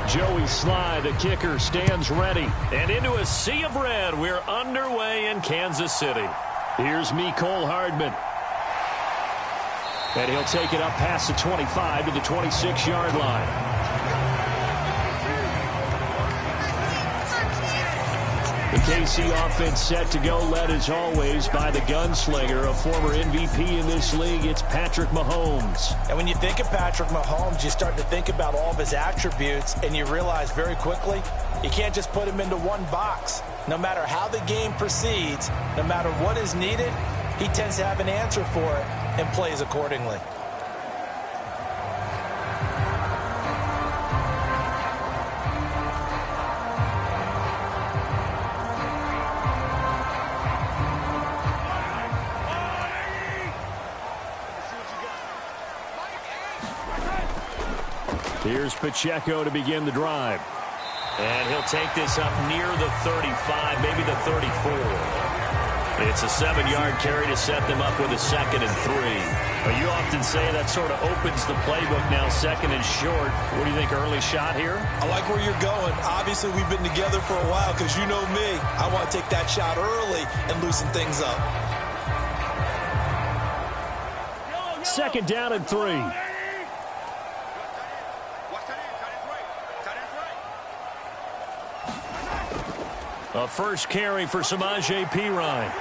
Joey Sly, the kicker, stands ready. And into a sea of red, we're underway in Kansas City. Here's Mecole Hardman. And he'll take it up past the 25 to the 26-yard line. The KC offense set to go, led as always by the gunslinger, a former MVP in this league. It's Patrick Mahomes. And when you think of Patrick Mahomes, you start to think about all of his attributes, and you realize very quickly you can't just put him into one box. No matter how the game proceeds, no matter what is needed, he tends to have an answer for it and plays accordingly. Here's Pacheco to begin the drive. And he'll take this up near the 35, maybe the 34. It's a 7-yard carry to set them up with a 2nd and 3. But you often say that sort of opens the playbook now, 2nd and short. What do you think, early shot here? I like where you're going. Obviously, we've been together for a while because you know me. I want to take that shot early and loosen things up. 2nd down and 3. A first carry for Samaje Perine.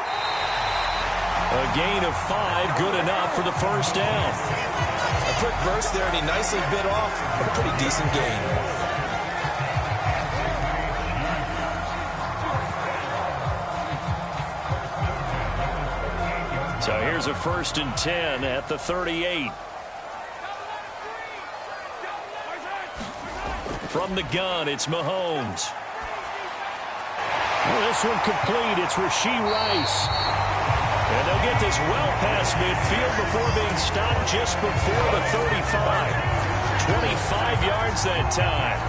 A gain of 5, good enough for the first down. A quick burst there, and he nicely bit off a pretty decent gain. So here's a 1st and 10 at the 38. From the gun, it's Mahomes. Well, this one complete. It's Rashee Rice. And they'll get this well past midfield before being stopped just before the 35. 25 yards that time.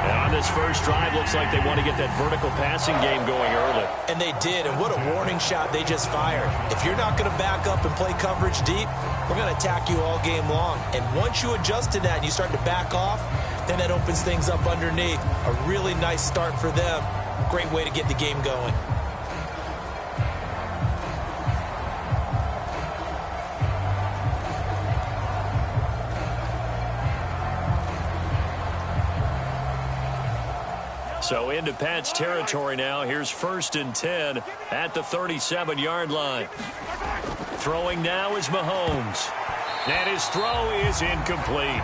And on this first drive, looks like they want to get that vertical passing game going early. And they did, and what a warning shot they just fired. If you're not going to back up and play coverage deep, we're going to attack you all game long. And once you adjust to that and you start to back off, then that opens things up underneath. A really nice start for them. Great way to get the game going. So into Pat's territory now. Here's 1st and 10 at the 37-yard line. Throwing now is Mahomes. And his throw is incomplete.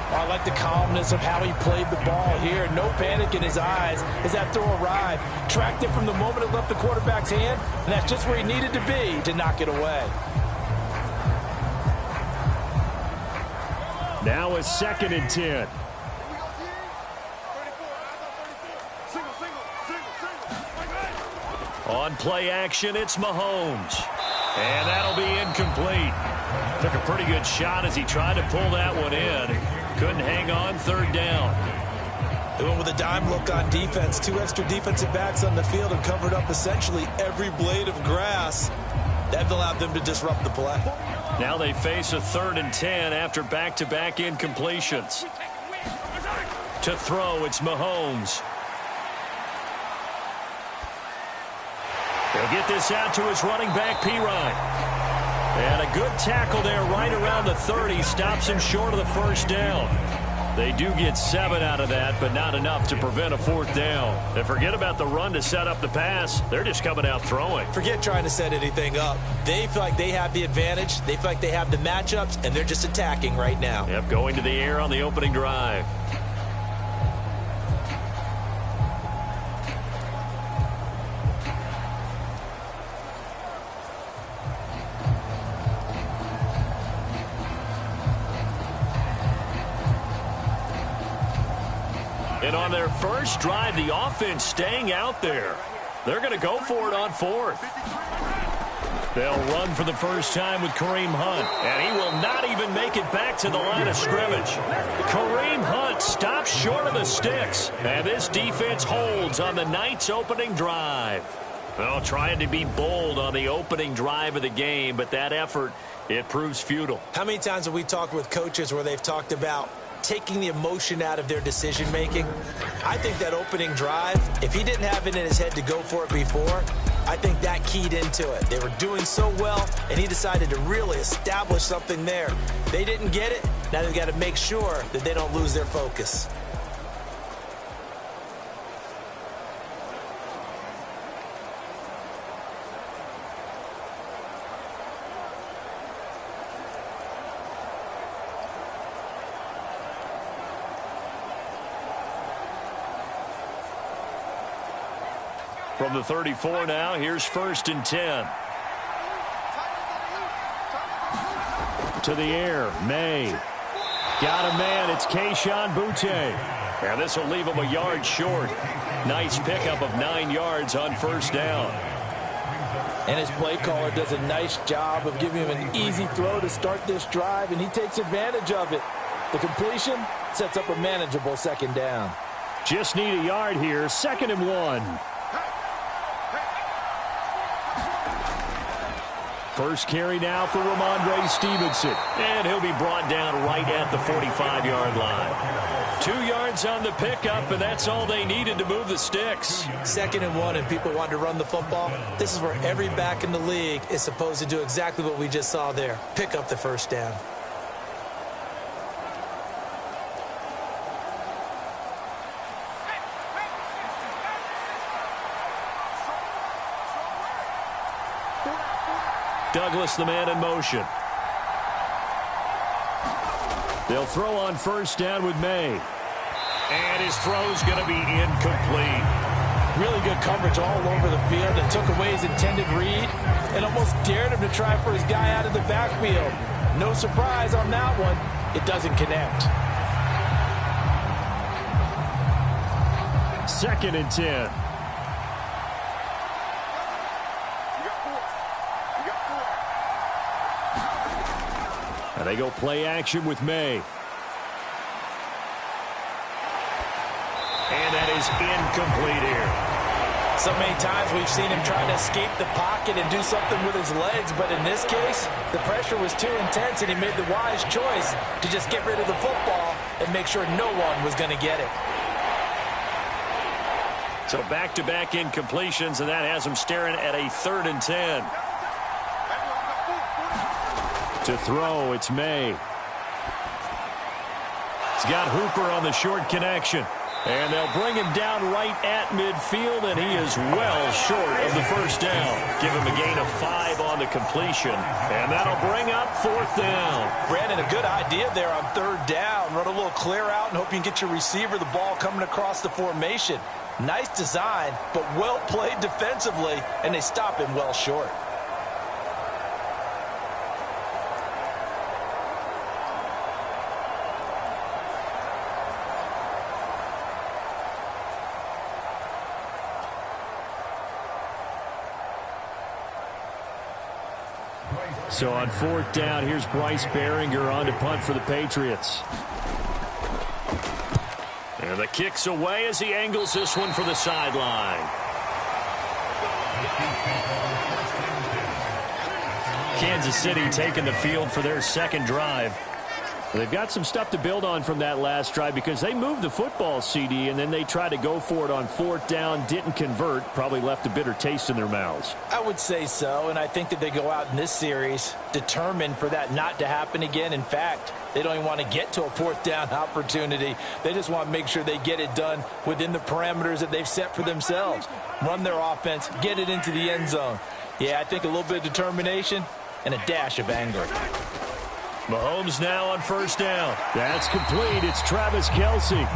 I like the calmness of how he played the ball here. No panic in his eyes as that throw arrived. Tracked it from the moment it left the quarterback's hand, and that's just where he needed to be to knock it away. Now a 2nd and 10. On play action, it's Mahomes. And that'll be incomplete. Took a pretty good shot as he tried to pull that one in. Couldn't hang on, 3rd down. They went with a dime look on defense. 2 extra defensive backs on the field and covered up essentially every blade of grass. That allowed them to disrupt the play. Now they face a 3rd and 10 after back-to-back incompletions. To throw, it's Mahomes. He'll get this out to his running back, Perine. And a good tackle there right around the 30. Stops him short of the first down. They do get 7 out of that, but not enough to prevent a 4th down. And forget about the run to set up the pass. They're just coming out throwing. Forget trying to set anything up. They feel like they have the advantage. They feel like they have the matchups, and they're just attacking right now. Yep, going to the air on the opening drive. And on their first drive, the offense staying out there. They're going to go for it on 4th. They'll run for the first time with Kareem Hunt. And he will not even make it back to the line of scrimmage. Kareem Hunt stops short of the sticks. And this defense holds on the Knights' opening drive. Well, trying to be bold on the opening drive of the game, but that effort, it proves futile. How many times have we talked with coaches where they've talked about taking the emotion out of their decision-making. I think that opening drive, if he didn't have it in his head to go for it before, I think that keyed into it. They were doing so well, and he decided to really establish something there. They didn't get it. Now they've got to make sure that they don't lose their focus. From the 34 now, here's 1st and 10. To the air, May. Got a man, it's Kayshon Boutte. And this will leave him a yard short. Nice pickup of 9 yards on 1st down. And his play caller does a nice job of giving him an easy throw to start this drive, and he takes advantage of it. The completion sets up a manageable 2nd down. Just need a yard here, 2nd and 1. First carry now for Ramondre Stevenson. And he'll be brought down right at the 45-yard line. 2 yards on the pickup, and that's all they needed to move the sticks. 2nd and 1, and people want to run the football. This is where every back in the league is supposed to do exactly what we just saw there. Pick up the 1st down. Douglas, the man in motion. They'll throw on 1st down with May. And his throw's going to be incomplete. Really good coverage all over the field and took away his intended read and almost dared him to try for his guy out of the backfield. No surprise on that one. It doesn't connect. 2nd and 10. And they go play action with May. And that is incomplete here. So many times we've seen him try to escape the pocket and do something with his legs, but in this case, the pressure was too intense and he made the wise choice to just get rid of the football and make sure no one was going to get it. So back-to-back incompletions, and that has him staring at a 3rd and 10. To throw, it's May. He's got Hooper on the short connection. And they'll bring him down right at midfield, and he is well short of the 1st down. Give him a gain of 5 on the completion, and that'll bring up 4th down. Brandon, a good idea there on 3rd down. Run a little clear out and hope you can get your receiver the ball coming across the formation. Nice design, but well played defensively, and they stop him well short. So on 4th down, here's Bryce Behringer on to punt for the Patriots. And the kick's away as he angles this one for the sideline. Kansas City taking the field for their 2nd drive. They've got some stuff to build on from that last drive because they moved the football, CD, and then they tried to go for it on 4th down, didn't convert, probably left a bitter taste in their mouths. I would say so, and I think that they go out in this series determined for that not to happen again. In fact, they don't even want to get to a 4th down opportunity. They just want to make sure they get it done within the parameters that they've set for themselves. Run their offense, get it into the end zone. Yeah, I think a little bit of determination and a dash of anger. Mahomes now on 1st down. That's complete. It's Travis Kelce.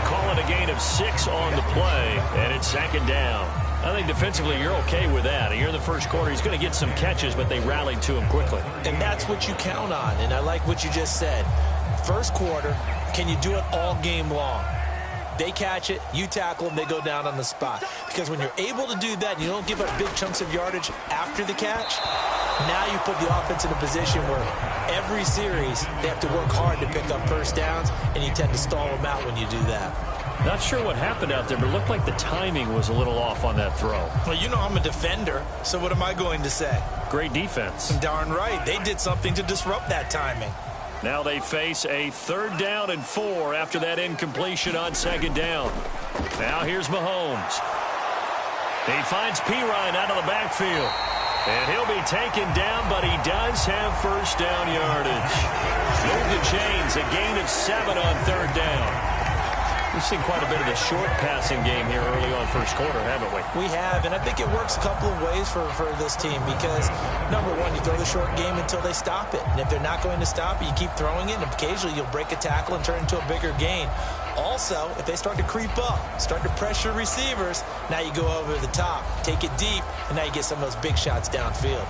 Call it a gain of 6 on the play, and it's 2nd down. I think defensively you're okay with that. Here in the 1st quarter, he's going to get some catches, but they rallied to him quickly. And that's what you count on, and I like what you just said. 1st quarter, can you do it all game long? They catch it, you tackle them, they go down on the spot. Because when you're able to do that, you don't give up big chunks of yardage after the catch, now you put the offense in a position where every series they have to work hard to pick up 1st downs, and you tend to stall them out when you do that. Not sure what happened out there, but it looked like the timing was a little off on that throw. Well, you know I'm a defender, so what am I going to say? Great defense. Darn right. They did something to disrupt that timing. Now they face a 3rd down and 4 after that incompletion on 2nd down. Now here's Mahomes. He finds Pirine out of the backfield. And he'll be taken down, but he does have 1st down yardage. Move the chains, a gain of 7 on 3rd down. We've seen quite a bit of the short passing game here early on 1st quarter, haven't we? We have, and I think it works a couple of ways for this team because, number one, you throw the short game until they stop it. And if they're not going to stop it, you keep throwing it, and occasionally you'll break a tackle and turn it into a bigger gain. Also, if they start to creep up, start to pressure receivers, now you go over the top, take it deep, and now you get some of those big shots downfield.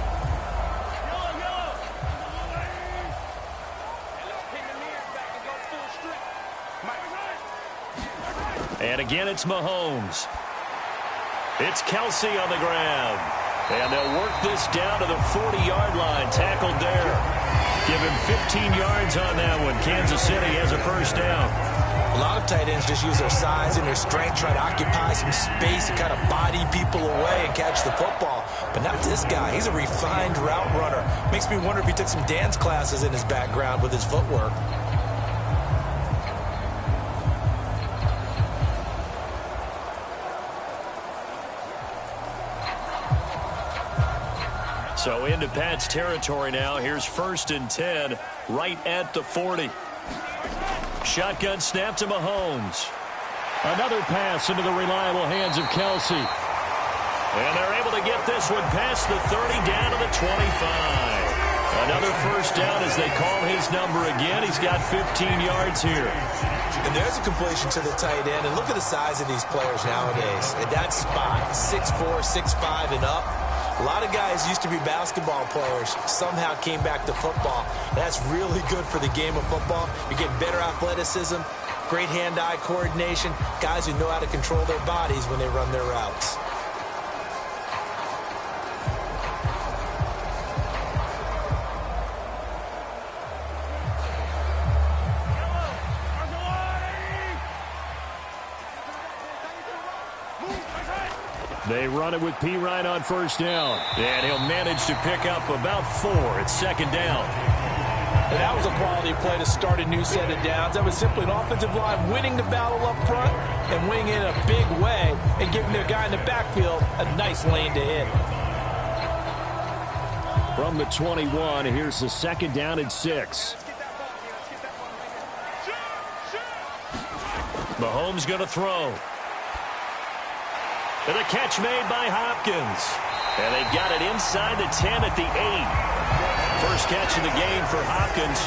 And again, it's Mahomes. It's Kelsey on the ground. And they'll work this down to the 40-yard line. Tackled there. Give him 15 yards on that one. Kansas City has a 1st down. A lot of tight ends just use their size and their strength, try to occupy some space and kind of body people away and catch the football. But not this guy. He's a refined route runner. Makes me wonder if he took some dance classes in his background with his footwork. So into Pat's territory now. Here's 1st and 10 right at the 40. Shotgun snap to Mahomes. Another pass into the reliable hands of Kelsey. And they're able to get this one past the 30 down to the 25. Another 1st down as they call his number again. He's got 15 yards here. And there's a completion to the tight end. And look at the size of these players nowadays. At that spot, 6'4", 6'5", and up. A lot of guys used to be basketball players, somehow came back to football. That's really good for the game of football. You get better athleticism, great hand-eye coordination, guys who know how to control their bodies when they run their routes. They run it with Pirine on 1st down. And he'll manage to pick up about 4 at 2nd down. And that was a quality play to start a new set of downs. That was simply an offensive line winning the battle up front and winning in a big way and giving their guy in the backfield a nice lane to hit. From the 21, here's the 2nd down and 6. Mahomes going to throw. And a catch made by Hopkins. And they've got it inside the 10 at the 8. First catch of the game for Hopkins.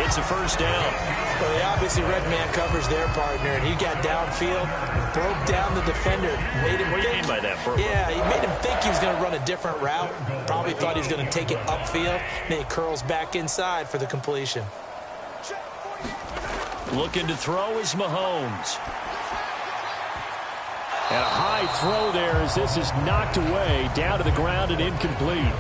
It's a 1st down. Well, they obviously red man covers their partner, and he got downfield, broke down the defender. Made him what do you mean by that, bro? Yeah, he made him think he was going to run a different route. Probably thought he was going to take it upfield. Then he curls back inside for the completion. Looking to throw is Mahomes. And a high throw there as this is knocked away, down to the ground and incomplete.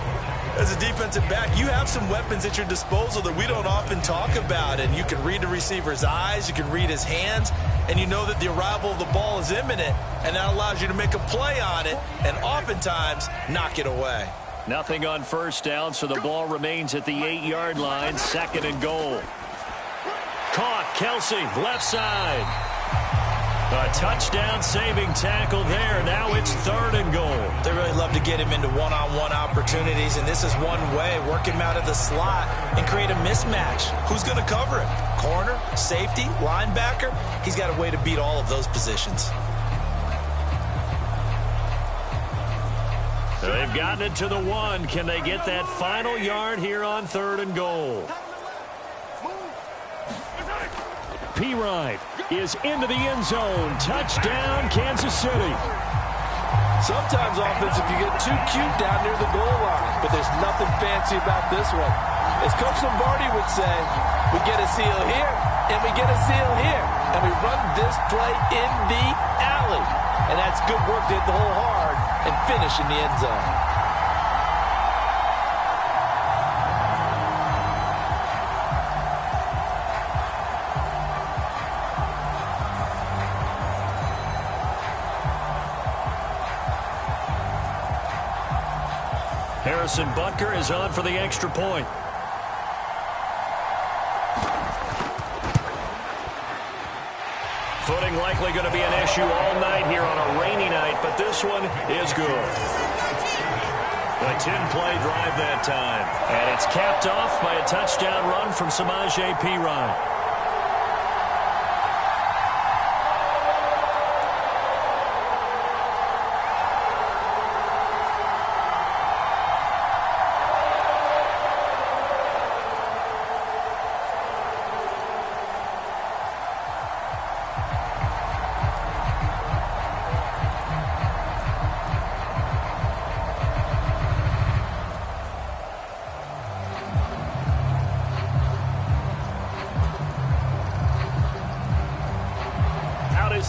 As a defensive back, you have some weapons at your disposal that we don't often talk about. And you can read the receiver's eyes, you can read his hands, and you know that the arrival of the ball is imminent. And that allows you to make a play on it and oftentimes knock it away. Nothing on 1st down, so the ball remains at the 8-yard line, 2nd and goal. Caught, Kelsey, left side. A touchdown-saving tackle there. Now it's 3rd and goal. They really love to get him into one-on-one opportunities, and this is one way. Work him out of the slot and create a mismatch. Who's going to cover him? Corner, safety, linebacker? He's got a way to beat all of those positions. They've gotten it to the 1. Can they get that final yard here on 3rd and goal? Pirine is into the end zone. Touchdown, Kansas City. Sometimes offense, if you get too cute down near the goal line, but there's nothing fancy about this one. As Coach Lombardi would say, we get a seal here, and we get a seal here, and we run this play in the alley. And that's good work to hit the hole hard and finish in the end zone. Harrison Butker is on for the extra point. Footing likely going to be an issue all night here on a rainy night, but this one is good. A 10-play drive that time. And it's capped off by a touchdown run from Samaje Perine.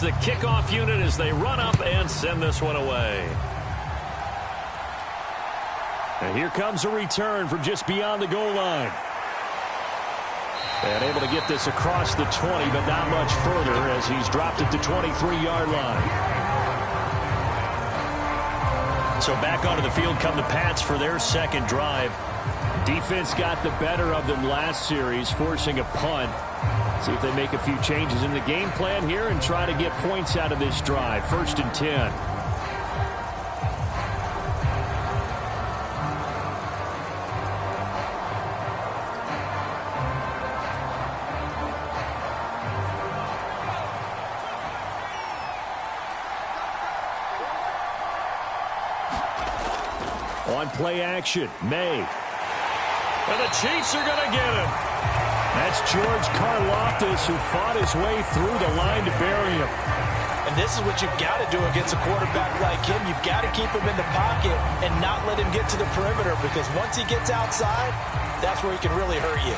The kickoff unit as they run up and send this one away. And here comes a return from just beyond the goal line. And able to get this across the 20, but not much further as he's dropped it to 23-yard line. So back onto the field come the Pats for their second drive. Defense got the better of them last series, forcing a punt. See if they make a few changes in the game plan here and try to get points out of this drive. 1st and 10. On play action, May. And the Chiefs are going to get him. That's George Karlaftis, who fought his way through the line to bury him. And this is what you've got to do against a quarterback like him. You've got to keep him in the pocket and not let him get to the perimeter, because once he gets outside, that's where he can really hurt you.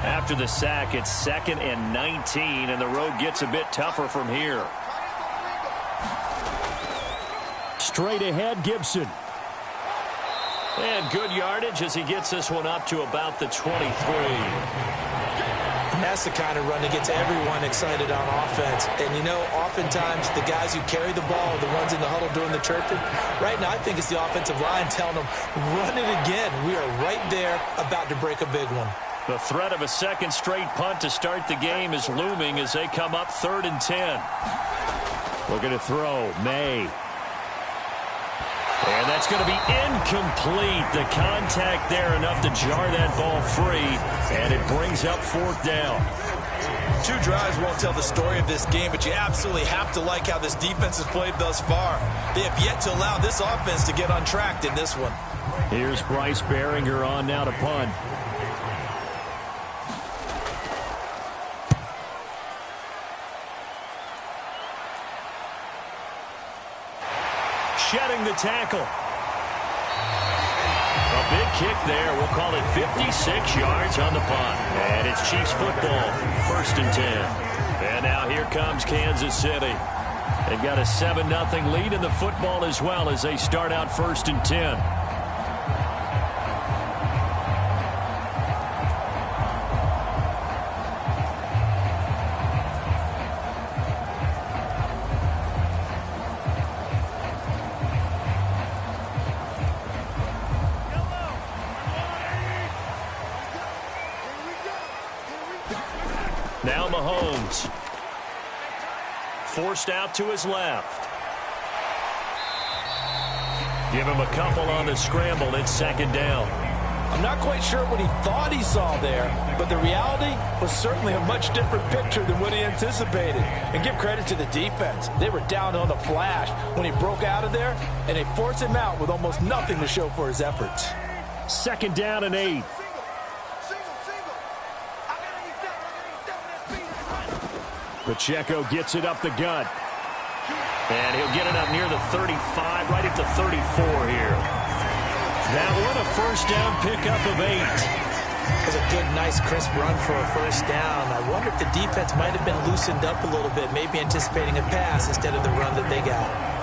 After the sack, it's 2nd and 19, and the road gets a bit tougher from here. Straight ahead, Gibson. And good yardage as he gets this one up to about the 23. And that's the kind of run that gets everyone excited on offense. And, you know, oftentimes the guys who carry the ball are the ones in the huddle doing the chirping. Right now, I think it's the offensive line telling them, run it again. We are right there about to break a big one. The threat of a second straight punt to start the game is looming as they come up 3rd and 10. Looking to throw, May. And that's going to be incomplete. The contact there enough to jar that ball free, and it brings up 4th down. 2 drives won't tell the story of this game, but you absolutely have to like how this defense has played thus far. They have yet to allow this offense to get untracked in this one. Here's Bryce Behringer on now to punt. Shedding the tackle. A big kick there. We'll call it 56 yards on the punt. And it's Chiefs football. 1st and 10. And now here comes Kansas City. They've got a 7-0 lead in the football as well as they start out 1st and 10. Now Mahomes. Forced out to his left. Give him a couple on the scramble. It's 2nd down. I'm not quite sure what he thought he saw there, but the reality was certainly a much different picture than what he anticipated. And give credit to the defense. They were down on the flash when he broke out of there, and they forced him out with almost nothing to show for his efforts. 2nd down and 8. Pacheco gets it up the gut. And he'll get it up near the 35, right at the 34 here. That one a 1st down pickup of 8. It was a good, nice, crisp run for a 1st down. I wonder if the defense might have been loosened up a little bit, maybe anticipating a pass instead of the run that they got.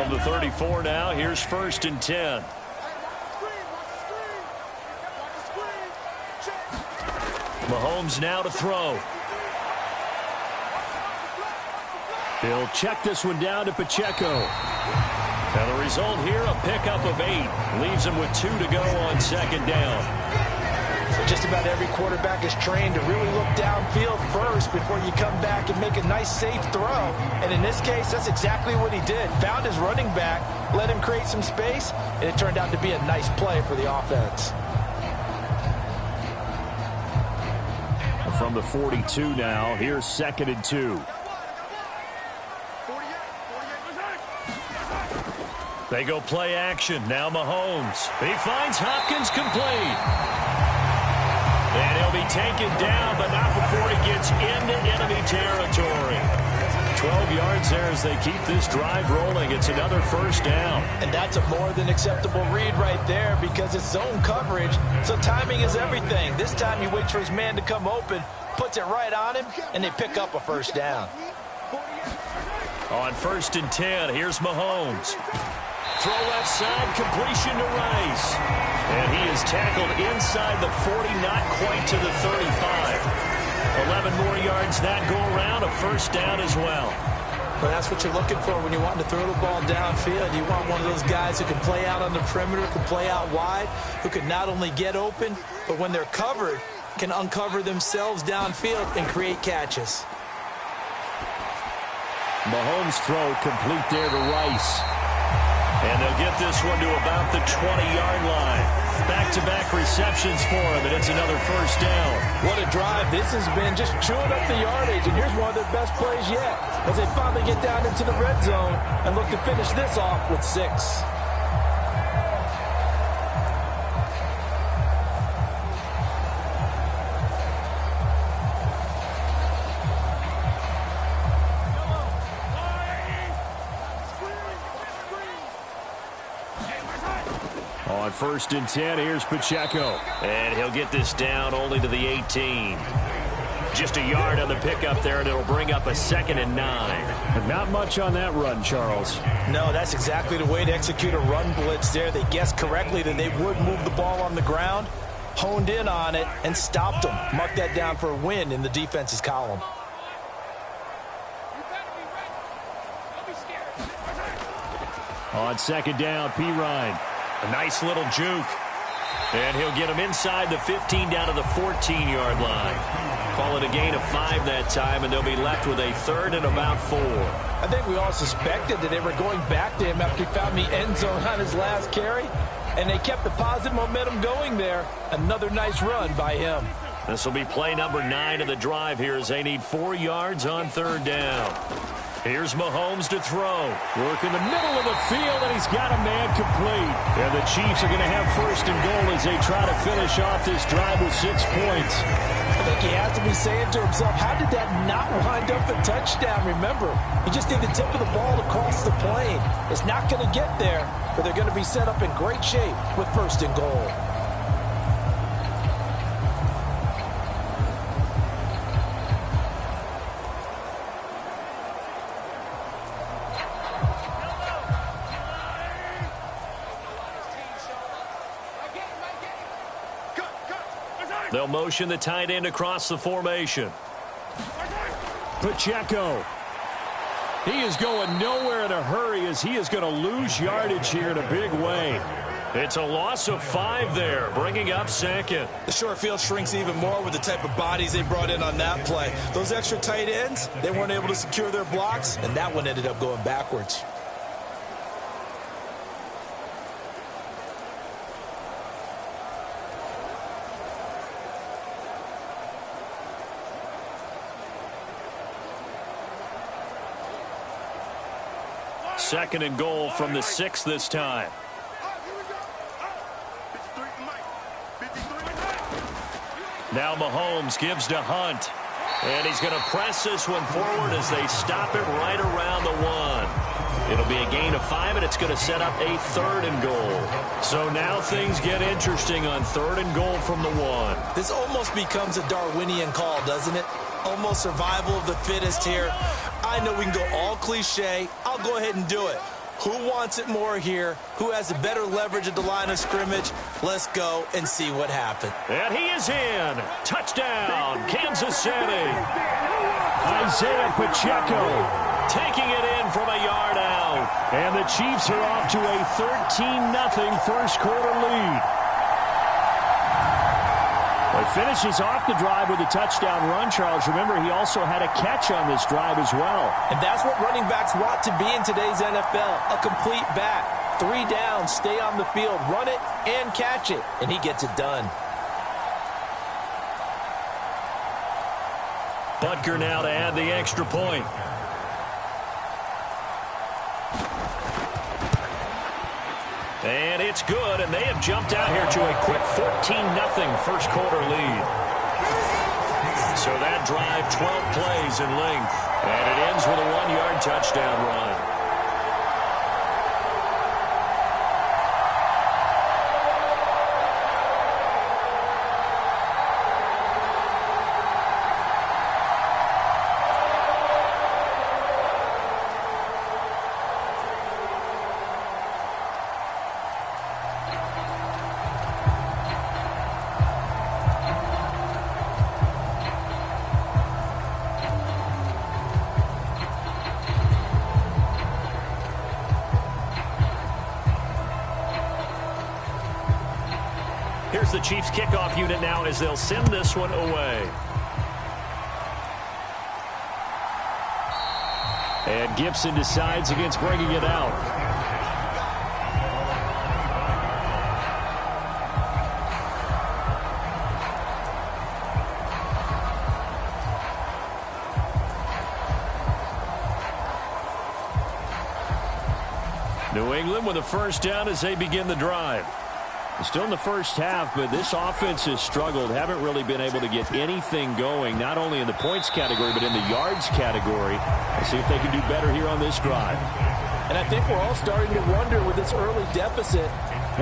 From the 34 now, here's 1st and 10. Mahomes now to throw. He'll check this one down to Pacheco. And the result here, a pickup of 8. Leaves him with 2 to go on 2nd down. Just about every quarterback is trained to really look downfield first before you come back and make a nice, safe throw. And in this case, that's exactly what he did. Found his running back, let him create some space, and it turned out to be a nice play for the offense. From the 42 now, here's 2nd and 2. They go play action. Now Mahomes. He finds Hopkins complete. And he'll be taken down, but not before he gets into enemy territory. 12 yards there as they keep this drive rolling. It's another 1st down. And that's a more than acceptable read right there because it's zone coverage, so timing is everything. This time he waits for his man to come open, puts it right on him, and they pick up a 1st down. On 1st and 10, here's Mahomes. Throw left side, completion to Rice. And he is tackled inside the 40, not quite to the 35. 11 more yards that go around, a 1st down as well. Well, that's what you're looking for when you want to throw the ball downfield. You want one of those guys who can play out on the perimeter, can play out wide, who can not only get open, but when they're covered, can uncover themselves downfield and create catches. Mahomes' throw complete there to Rice. And they'll get this one to about the 20-yard line. Back-to-back receptions for him, and it's another 1st down. What a drive. This has been just chewing up the yardage, and here's one of their best plays yet as they finally get down into the red zone and look to finish this off with 6. On 1st and 10, here's Pacheco. And he'll get this down only to the 18. Just a yard on the pickup there, and it'll bring up a 2nd and 9. Not much on that run, Charles. No, that's exactly the way to execute a run blitz there. They guessed correctly that they would move the ball on the ground, honed in on it, and stopped them. Mark that down for a win in the defense's column. On 2nd down, Pirine. A nice little juke. And he'll get him inside the 15 down to the 14-yard line. Call it a gain of 5 that time, and they'll be left with a 3rd and about 4. I think we all suspected that they were going back to him after he found the end zone on his last carry, and they kept the positive momentum going there. Another nice run by him. This will be play number 9 of the drive here as they need 4 yards on 3rd down. Here's Mahomes to throw. Work in the middle of the field, and he's got a man complete. And the Chiefs are going to have 1st and goal as they try to finish off this drive with 6 points. I think he has to be saying to himself, how did that not wind up a touchdown? Remember, you just need the tip of the ball to cross the plane. It's not going to get there, but they're going to be set up in great shape with 1st and goal. They'll motion the tight end across the formation. Pacheco. He is going nowhere in a hurry as he is going to lose yardage here in a big way. It's a loss of 5 there, bringing up 2nd. The short field shrinks even more with the type of bodies they brought in on that play. Those extra tight ends, they weren't able to secure their blocks, and that one ended up going backwards. Second and goal from the 6 this time. Now Mahomes gives to Hunt. And he's going to press this one forward as they stop it right around the 1. It'll be a gain of 5, and it's going to set up a 3rd and goal. So now things get interesting on 3rd and goal from the 1. This almost becomes a Darwinian call, doesn't it? Almost survival of the fittest here. I know we can go all cliche. I'll go ahead and do it. Who wants it more here? Who has a better leverage at the line of scrimmage? Let's go and see what happens. And he is in. Touchdown, Kansas City. Isaiah Pacheco taking it in from a yard out. And the Chiefs are off to a 13-0 first quarter lead. He finishes off the drive with a touchdown run, Charles. Remember, he also had a catch on this drive as well. And that's what running backs want to be in today's NFL, a complete back. 3 down, stay on the field, run it, and catch it. And he gets it done. Butker now to add the extra point. And it's good, and they have jumped out here to a quick 14-0 first quarter lead. So that drive, 12 plays in length, and it ends with a 1-yard touchdown run. Here's the Chiefs kickoff unit now as they'll send this one away. And Gibson decides against bringing it out. New England with a first down as they begin the drive. Still in the first half, but this offense has struggled. Haven't really been able to get anything going, not only in the points category, but in the yards category. We'll see if they can do better here on this drive. And I think we're all starting to wonder with this early deficit,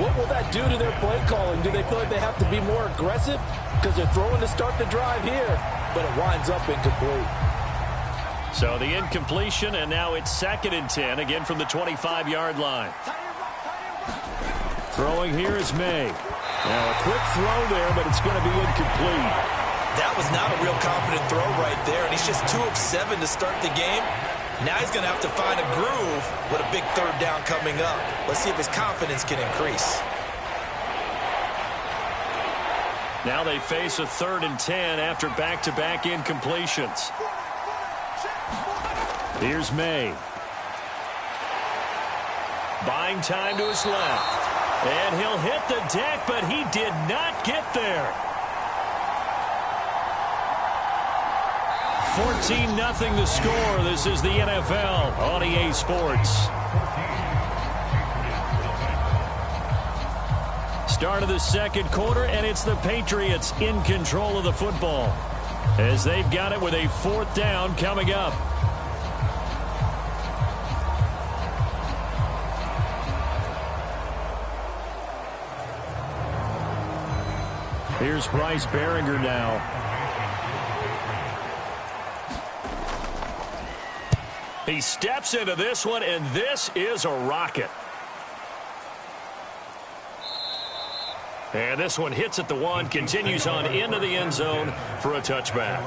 what will that do to their play calling? Do they feel like they have to be more aggressive? Because they're throwing to start the drive here, but it winds up incomplete. So the incompletion, and now it's 2nd and 10, again from the 25-yard line. Throwing here is May. Now a quick throw there, but it's going to be incomplete. That was not a real confident throw right there, and he's just 2 of 7 to start the game. Now he's going to have to find a groove with a big 3rd down coming up. Let's see if his confidence can increase. Now they face a 3rd and 10 after back-to-back incompletions. Here's May. Buying time to his left. And he'll hit the deck, but he did not get there. 14-0 the score. This is the NFL on EA Sports. Start of the second quarter, and it's the Patriots in control of the football as they've got it with a 4th down coming up. Here's Bryce Behringer now. He steps into this one, and this is a rocket. And this one hits at the 1, continues on into the end zone for a touchback.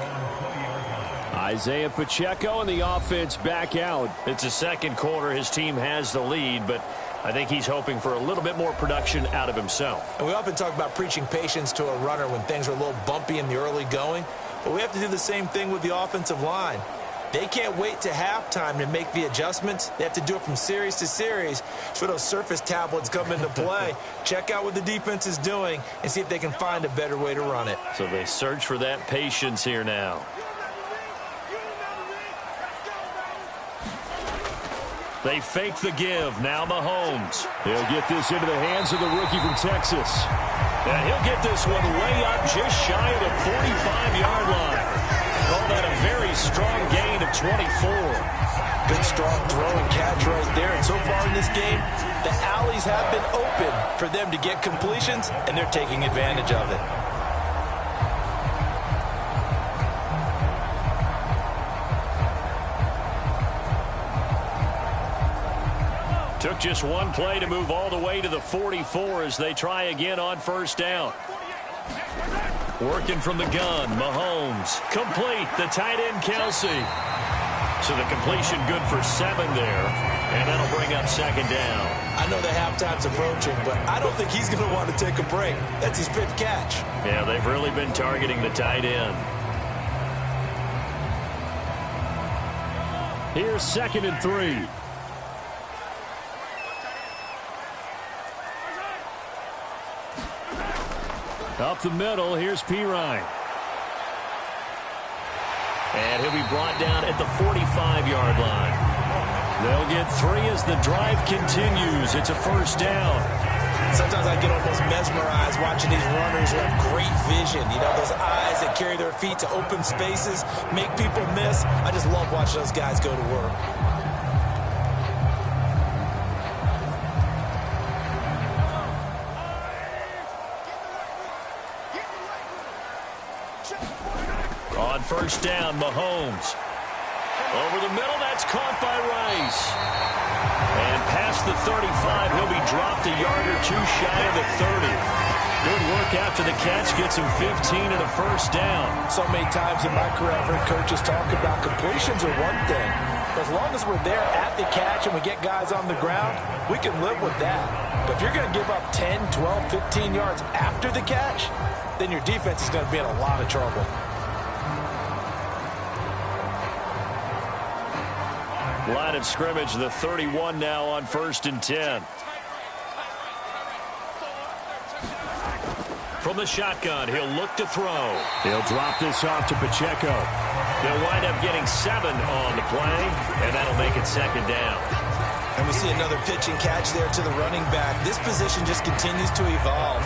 Isaiah Pacheco and the offense back out. It's the second quarter. His team has the lead, but I think he's hoping for a little bit more production out of himself. And we often talk about preaching patience to a runner when things are a little bumpy in the early going, but we have to do the same thing with the offensive line. They can't wait to halftime to make the adjustments. They have to do it from series to series. So those surface tablets come into play. Check out what the defense is doing and see if they can find a better way to run it. So they search for that patience here now. They fake the give. Now Mahomes. He'll get this into the hands of the rookie from Texas. And he'll get this one way up just shy of the 45-yard line. Call that a very strong gain of 24. Good strong throw and catch right there. And so far in this game, the alleys have been open for them to get completions, and they're taking advantage of it. Took just one play to move all the way to the 44 as they try again on first down. Working from the gun, Mahomes. Complete, the tight end, Kelsey. So the completion good for 7 there, and that'll bring up second down. I know the halftime's approaching, but I don't think he's going to want to take a break. That's his 5th catch. Yeah, they've really been targeting the tight end. Here's 2nd and 3. Up the middle, here's Pirine. And he'll be brought down at the 45-yard line. They'll get 3 as the drive continues. It's a first down. Sometimes I get almost mesmerized watching these runners who have great vision. You know, those eyes that carry their feet to open spaces, make people miss. I just love watching those guys go to work. On first down, Mahomes. Over the middle, that's caught by Rice. And past the 35, he'll be dropped a yard or 2 shy of the 30. Good work after the catch, gets him 15 and a first down. So many times in my career, I've heard coaches talk about completions are one thing. But as long as we're there at the catch and we get guys on the ground, we can live with that. But if you're going to give up 10, 12, 15 yards after the catch, then your defense is going to be in a lot of trouble. Line of scrimmage, the 31 now on 1st and 10. From the shotgun, he'll look to throw. He'll drop this off to Pacheco. They'll wind up getting 7 on the play, and that'll make it second down. And we see another pitch and catch there to the running back. This position just continues to evolve.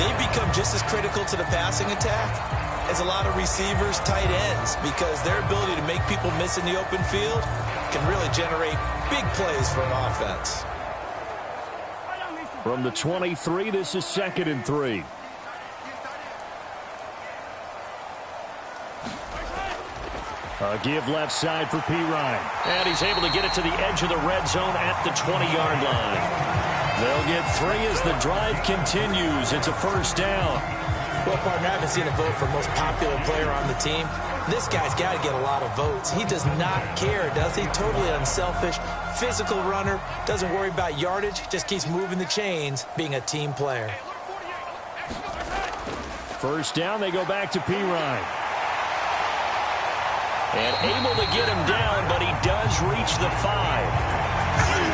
They become just as critical to the passing attack as a lot of receivers, tight ends, because their ability to make people miss in the open field can really generate big plays for an offense. From the 23, this is 2nd and 3. A give left side for Pirine. And he's able to get it to the edge of the red zone at the 20-yard line. They'll get 3 as the drive continues. It's a first down. Well, partner, I haven't seen a vote for most popular player on the team. This guy's got to get a lot of votes. He does not care, does he? Totally unselfish, physical runner, doesn't worry about yardage, just keeps moving the chains, being a team player. First down, they go back to Pirine. And able to get him down, but he does reach the 5.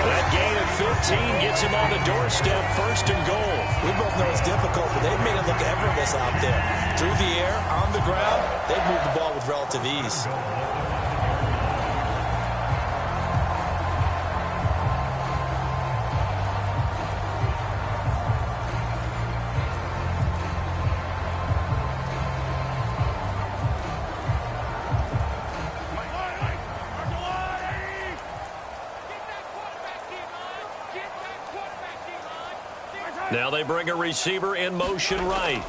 That gain of 15 gets him on the doorstep, 1st and goal. We both know it's difficult, but they've made it look effortless out there. Through the air, on the ground, they've moved the ball with relative ease. Now they bring a receiver in motion right.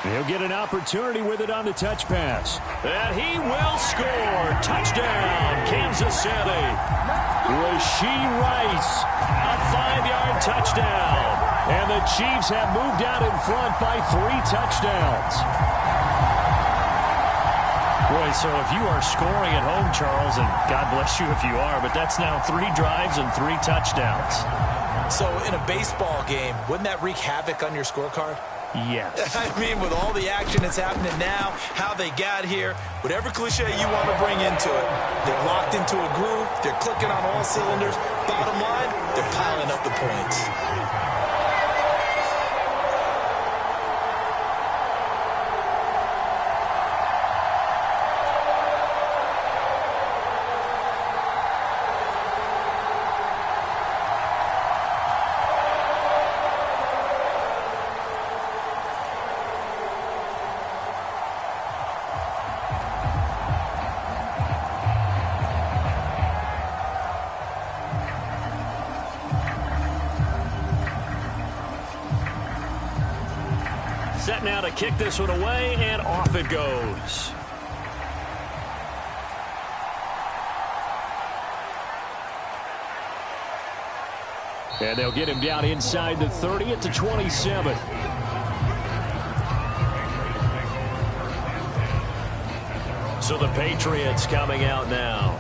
He'll get an opportunity with it on the touch pass. And he will score. Touchdown, Kansas City. Rashee Rice, a 5-yard touchdown. And the Chiefs have moved out in front by 3 touchdowns. Boy, so if you are scoring at home, Charles, and God bless you if you are, but that's now 3 drives and 3 touchdowns. So in a baseball game, wouldn't that wreak havoc on your scorecard? Yes. I mean, with all the action that's happening now, how they got here, whatever cliche you want to bring into it, they're locked into a groove, they're clicking on all cylinders. Bottom line, they're piling up the points. Set now to kick this one away, and off it goes. And they'll get him down inside the 30 at the 27. So the Patriots coming out now.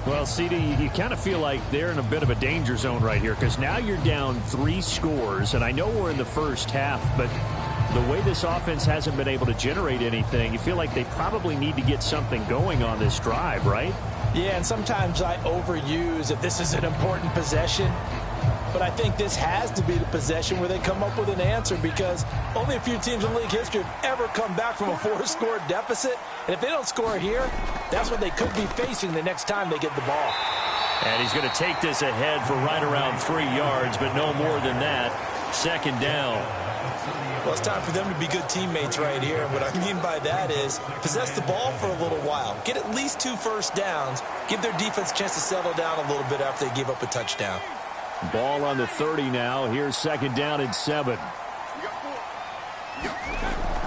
Well, CD, you kind of feel like they're in a bit of a danger zone right here because now you're down 3 scores, and I know we're in the first half, but the way this offense hasn't been able to generate anything, you feel like they probably need to get something going on this drive, right? Yeah, and sometimes I overuse that this is an important possession. But I think this has to be the possession where they come up with an answer because only a few teams in league history have ever come back from a 4-score deficit. And if they don't score here, that's what they could be facing the next time they get the ball. And he's going to take this ahead for right around 3 yards, but no more than that. Second down. Well, it's time for them to be good teammates right here. And what I mean by that is possess the ball for a little while. Get at least 2 first downs. Give their defense a chance to settle down a little bit after they give up a touchdown. Ball on the 30 now. Here's second down and 7.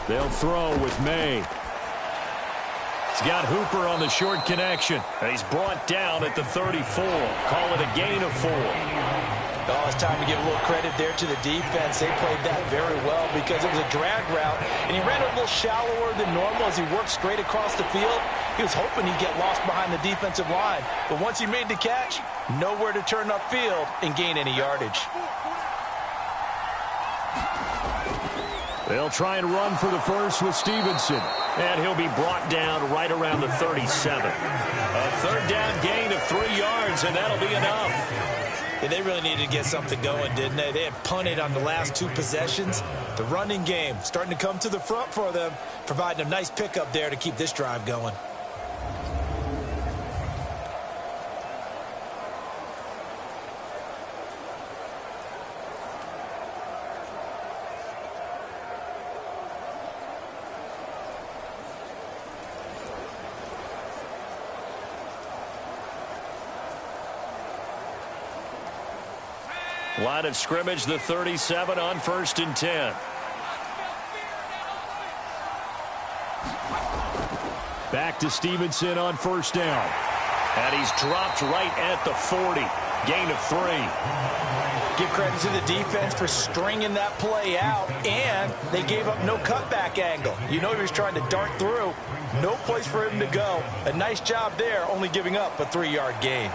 They'll throw with May. He's got Hooper on the short connection. And he's brought down at the 34. Call it a gain of 4. Oh, it's time to give a little credit there to the defense. They played that very well because it was a drag route, and he ran it a little shallower than normal as he worked straight across the field. He was hoping he'd get lost behind the defensive line, but once he made the catch, nowhere to turn upfield and gain any yardage. They'll try and run for the first with Stevenson, and he'll be brought down right around the 37. A third down gain of 3 yards, and that'll be enough. Yeah, they really needed to get something going, didn't they? They had punted on the last 2 possessions. The running game starting to come to the front for them, providing a nice pickup there to keep this drive going. Line of scrimmage, the 37 on 1st and 10. Back to Stevenson on 1st down. And he's dropped right at the 40. Gain of 3. Give credit to the defense for stringing that play out, and they gave up no cutback angle. You know he was trying to dart through. No place for him to go. A nice job there, only giving up a 3-yard gain.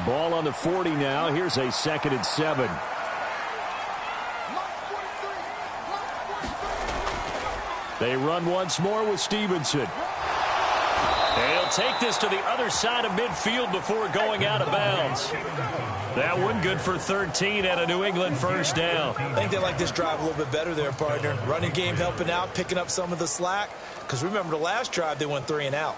Ball on the 40 now. Here's a 2nd and 7. They run once more with Stevenson. They'll take this to the other side of midfield before going out of bounds. That one good for 13 at a New England 1st down. I think they like this drive a little bit better there, partner. Running game helping out, picking up some of the slack. Because remember the last drive, they went 3 and out.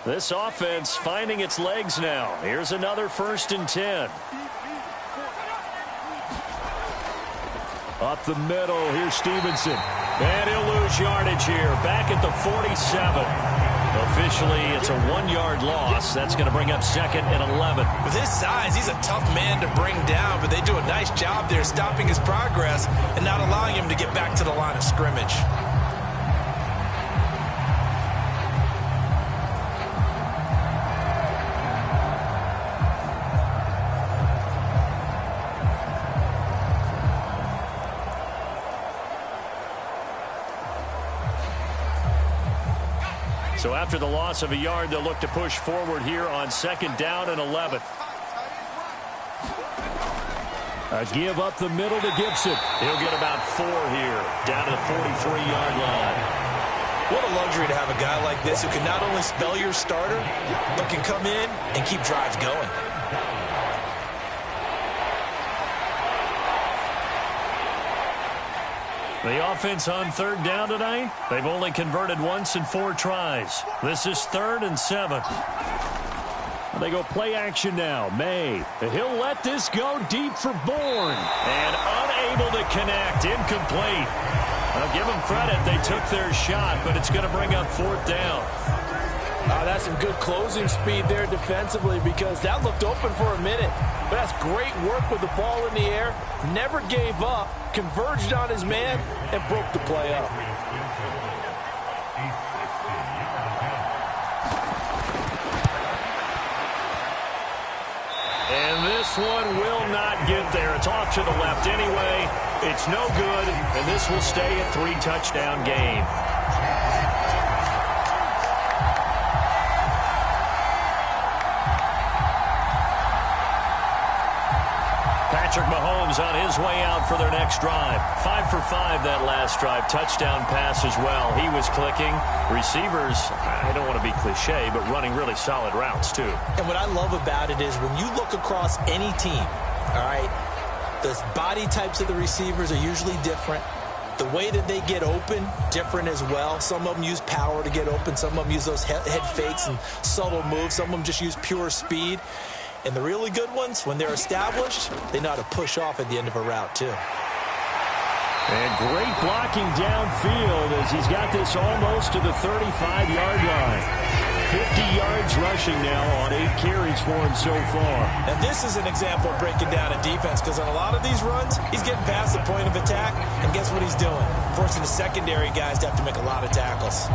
This offense finding its legs now. Here's another 1st and 10. Up the middle, here's Stevenson. And he'll lose yardage here. Back at the 47. Officially, it's a 1-yard loss. That's going to bring up 2nd and 11. With his size, he's a tough man to bring down, but they do a nice job there stopping his progress and not allowing him to get back to the line of scrimmage. So after the loss of a yard, they'll look to push forward here on 2nd down and 11. A give up the middle to Gibson. He'll get about 4 here, down to the 43-yard line. What a luxury to have a guy like this who can not only spell your starter, but can come in and keep drives going. The offense on 3rd down tonight, they've only converted once in 4 tries. This is 3rd and 7. They go play action now. May. He'll let this go deep for Bourne. And unable to connect. Incomplete. I'll give them credit. They took their shot, but it's going to bring up 4th down. That's some good closing speed there defensively because that looked open for a minute. But that's great work with the ball in the air. Never gave up, converged on his man, and broke the play up. And this one will not get there. It's off to the left anyway. It's no good, and this will stay a 3-touchdown game. Patrick Mahomes on his way out for their next drive. 5 for 5 that last drive. Touchdown pass as well. He was clicking. Receivers, I don't want to be cliche, but running really solid routes too. And what I love about it is when you look across any team, all right, the body types of the receivers are usually different. The way that they get open, different as well. Some of them use power to get open. Some of them use those head fakes and subtle moves. Some of them just use pure speed. And the really good ones, when they're established, they know how to push off at the end of a route, too. And great blocking downfield as he's got this almost to the 35-yard line. 50 yards rushing now on 8 carries for him so far. And this is an example of breaking down a defense because on a lot of these runs, he's getting past the point of attack, and guess what he's doing? Forcing the secondary guys to have to make a lot of tackles.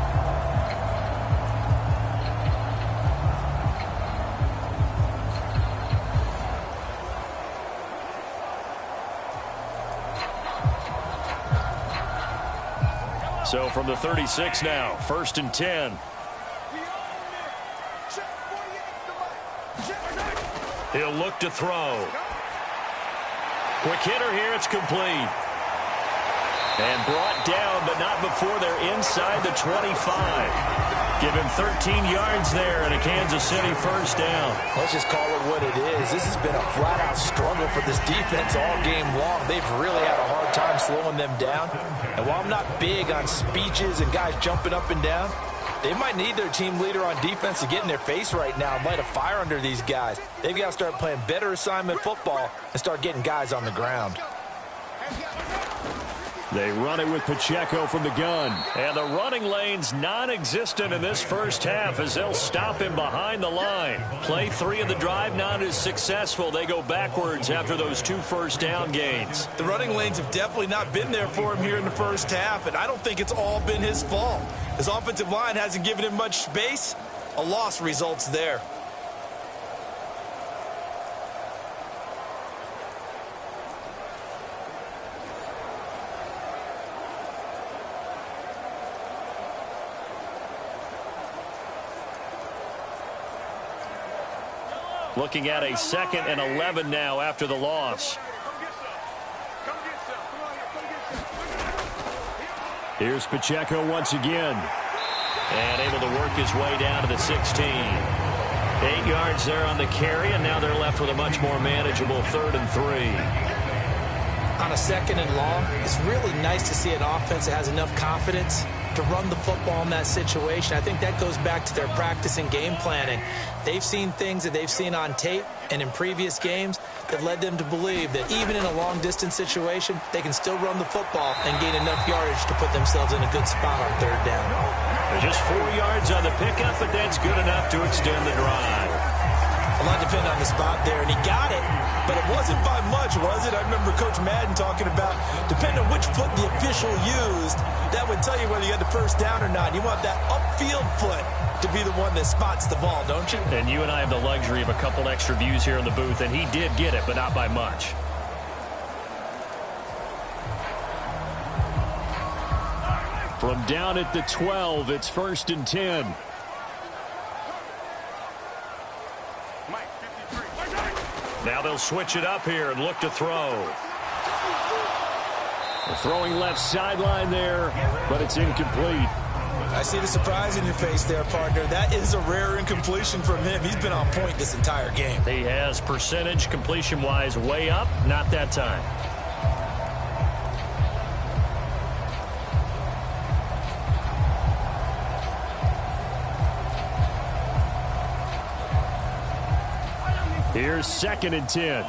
So from the 36 now, 1st and 10. He'll look to throw. Quick hitter here, it's complete. And brought down, but not before they're inside the 25. Give him 13 yards there and a Kansas City 1st down. Let's just call it what it is. This has been a flat-out struggle for this defense all game long. They've really had a hard time slowing them down. And while I'm not big on speeches and guys jumping up and down, they might need their team leader on defense to get in their face right now and light a fire under these guys. They've got to start playing better assignment football and start getting guys on the ground. They run it with Pacheco from the gun. And the running lane's non-existent in this first half as they'll stop him behind the line. Play 3 of the drive not as successful. They go backwards after those 2 first down gains. The running lanes have definitely not been there for him here in the first half, and I don't think it's all been his fault. His offensive line hasn't given him much space. A loss results there. Looking at a 2nd and 11 now after the loss. Here's Pacheco once again. And able to work his way down to the 16. 8 yards there on the carry, and now they're left with a much more manageable 3rd and 3. On a 2nd and long, it's really nice to see an offense that has enough confidence to run the football in that situation. I think that goes back to their practice and game planning. They've seen things that they've seen on tape and in previous games that led them to believe that even in a long-distance situation, they can still run the football and gain enough yardage to put themselves in a good spot on 3rd down. Just 4 yards on the pickup, but that's good enough to extend the drive. A lot depended on the spot there, and he got it, but it wasn't by much, was it? I remember Coach Madden talking about, depending on which foot the official used, that would tell you whether you had the first down or not. You want that upfield foot to be the one that spots the ball, don't you? And you and I have the luxury of a couple extra views here in the booth, and he did get it, but not by much. From down at the 12, it's 1st and 10. Now they'll switch it up here and look to throw. The throwing left sideline there, but it's incomplete. I see the surprise in your face there, partner. That is a rare incompletion from him. He's been on point this entire game. He has percentage completion-wise way up, not that time. Here's 2nd and 10.